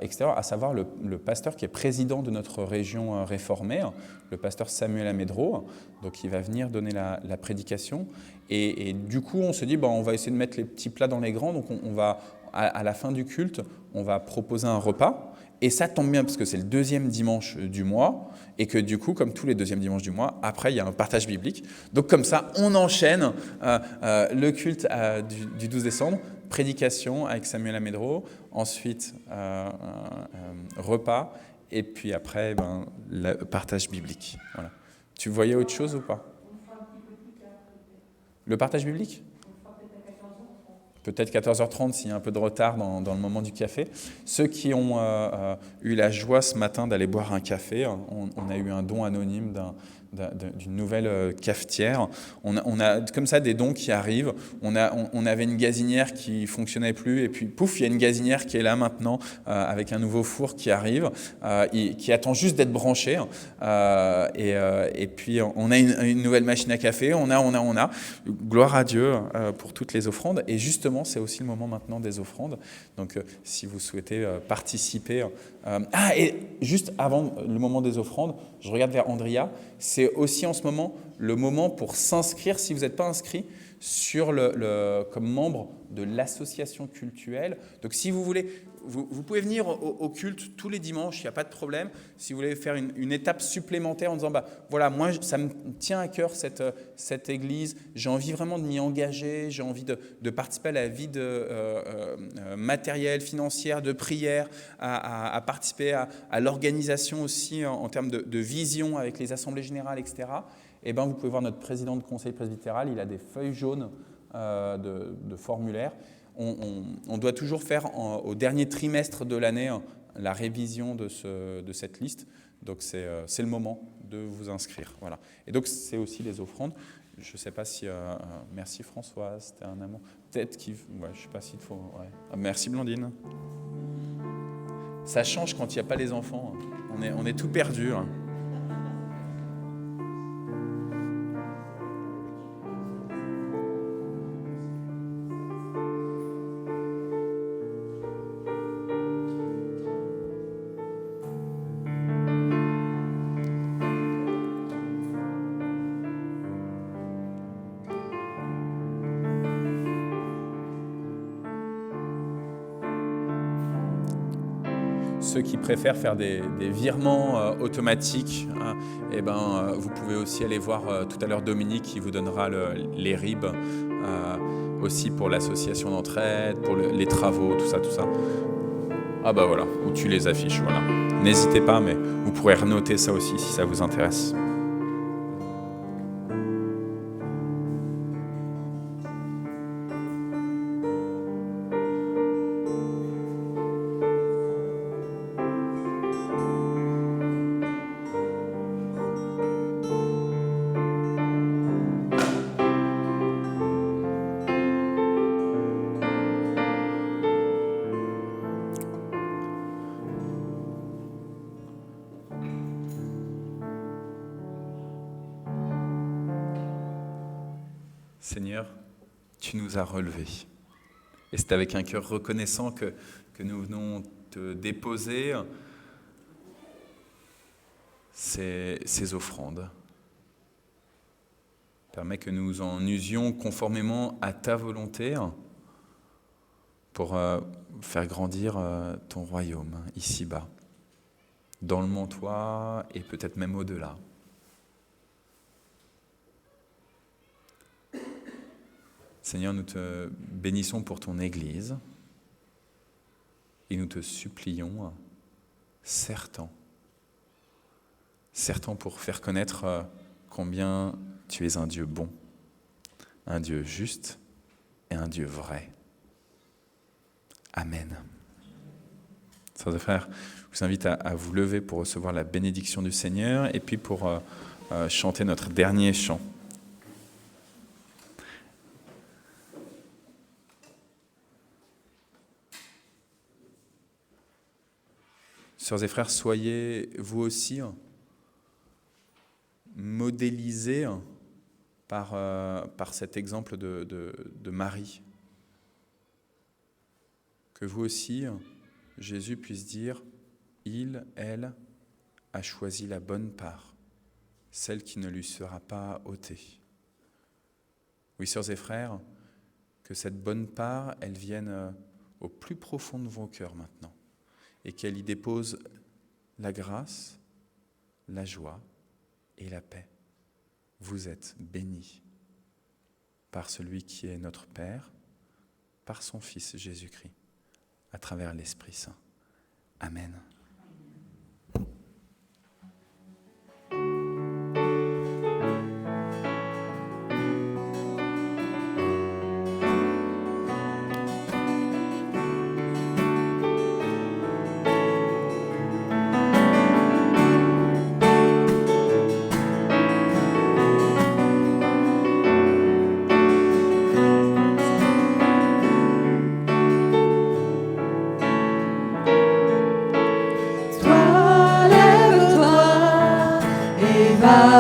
extérieur, à savoir le pasteur qui est président de notre région réformée, le pasteur Samuel Amedro. Donc il va venir donner la prédication. Et du coup, on se dit, on va essayer de mettre les petits plats dans les grands. Donc on va, à la fin du culte, on va proposer un repas. Et ça tombe bien parce que c'est le deuxième dimanche du mois et que du coup, comme tous les deuxièmes dimanches du mois, après, il y a un partage biblique. Donc comme ça, on enchaîne le culte du 12 décembre, prédication avec Samuel Amedro, ensuite repas et puis après, le partage biblique. Voilà. Tu voyais autre chose ou pas? Le partage biblique? Peut-être 14h30 s'il y a un peu de retard dans le moment du café. Ceux qui ont eu la joie ce matin d'aller boire un café, on a eu un don anonyme d'une nouvelle cafetière. On a comme ça des dons qui arrivent. On avait une gazinière qui fonctionnait plus et puis pouf, il y a une gazinière qui est là maintenant avec un nouveau four qui arrive, qui attend juste d'être branché. Et puis on a une nouvelle machine à café. On a. Gloire à Dieu pour toutes les offrandes. Et justement, c'est aussi le moment maintenant des offrandes. Donc, si vous souhaitez participer. Et juste avant le moment des offrandes, je regarde vers Andrea. C'est aussi en ce moment le moment pour s'inscrire, si vous n'êtes pas inscrit, comme membre de l'association cultuelle. Donc, si vous voulez, vous pouvez venir au culte tous les dimanches, il n'y a pas de problème. Si vous voulez faire une étape supplémentaire en disant, voilà, moi, ça me tient à cœur cette église, j'ai envie vraiment de m'y engager, j'ai envie de participer à la vie matérielle, financière, de prière, à participer à l'organisation aussi en termes de vision avec les assemblées générales, etc. Vous pouvez voir notre président de conseil presbytéral, il a des feuilles jaunes de formulaire. On doit toujours faire au dernier trimestre de l'année la révision de cette liste. Donc c'est le moment de vous inscrire. Voilà. Et donc c'est aussi les offrandes. Je ne sais pas si... merci Françoise, c'était un amour. Peut-être qu'il... Ouais, je ne sais pas s'il faut... Ouais. Merci Blandine. Ça change quand il n'y a pas les enfants. On est tout perdu. Ceux qui préfèrent faire des virements automatiques, vous pouvez aussi aller voir tout à l'heure Dominique qui vous donnera les RIB aussi pour l'association d'entraide, pour les travaux, tout ça. Voilà, où tu les affiches, voilà. N'hésitez pas, mais vous pourrez renoter ça aussi si ça vous intéresse. Seigneur, tu nous as relevés. Et c'est avec un cœur reconnaissant que nous venons te déposer ces offrandes. Permets que nous en usions conformément à ta volonté pour faire grandir ton royaume ici-bas, dans le Montois et peut-être même au-delà. Seigneur, nous te bénissons pour ton Église et nous te supplions, sertant pour faire connaître combien tu es un Dieu bon, un Dieu juste et un Dieu vrai. Amen. Sœurs et frères, je vous invite à vous lever pour recevoir la bénédiction du Seigneur et puis pour chanter notre dernier chant. Sœurs et frères, soyez vous aussi modélisés par cet exemple de Marie. Que vous aussi, Jésus puisse dire, il, elle, a choisi la bonne part, celle qui ne lui sera pas ôtée. Oui, sœurs et frères, que cette bonne part, elle vienne au plus profond de vos cœurs maintenant, et qu'elle y dépose la grâce, la joie et la paix. Vous êtes bénis par celui qui est notre Père, par son Fils Jésus-Christ, à travers l'Esprit Saint. Amen.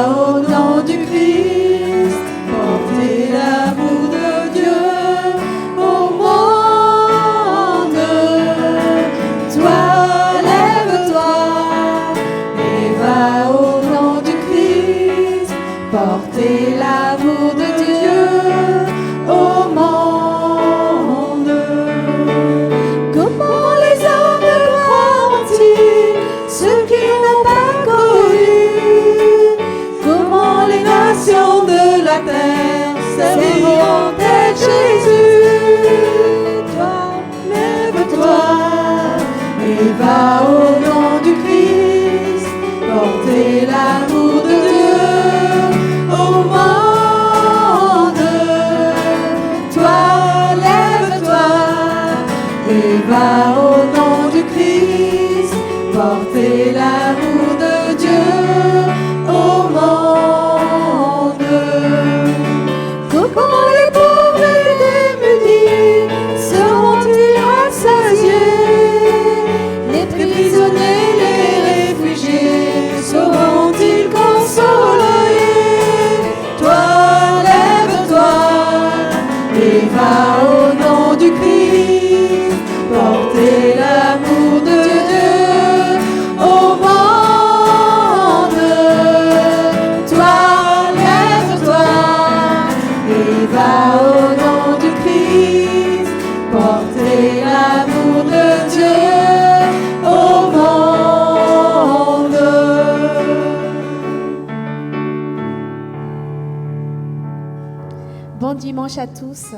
Au nom du Christ, portez l'amour de Dieu au monde. Toi, lève-toi et va au nom du Christ, portez l'amour de Dieu au monde. Comment les hommes croiront-ils ceux qui n'ont pas connu? Comment les nations de la terre serviront-elles Jésus? Toi, lève-toi et va au nom du Christ, porter l'amour de Dieu au monde. Toi, lève-toi et va au nom du Christ, porter l'amour de Dieu au monde. Comment les pauvres et démunis seront-ils rassasiés? Les prisonniers, les réfugiés seront-ils consolés? Toi, lève-toi et va au nom du Christ, porter l'amour de Dieu au monde. Toi, lève-toi et va au nom du Christ, porter l'amour de Dieu au monde. Bon dimanche à tous.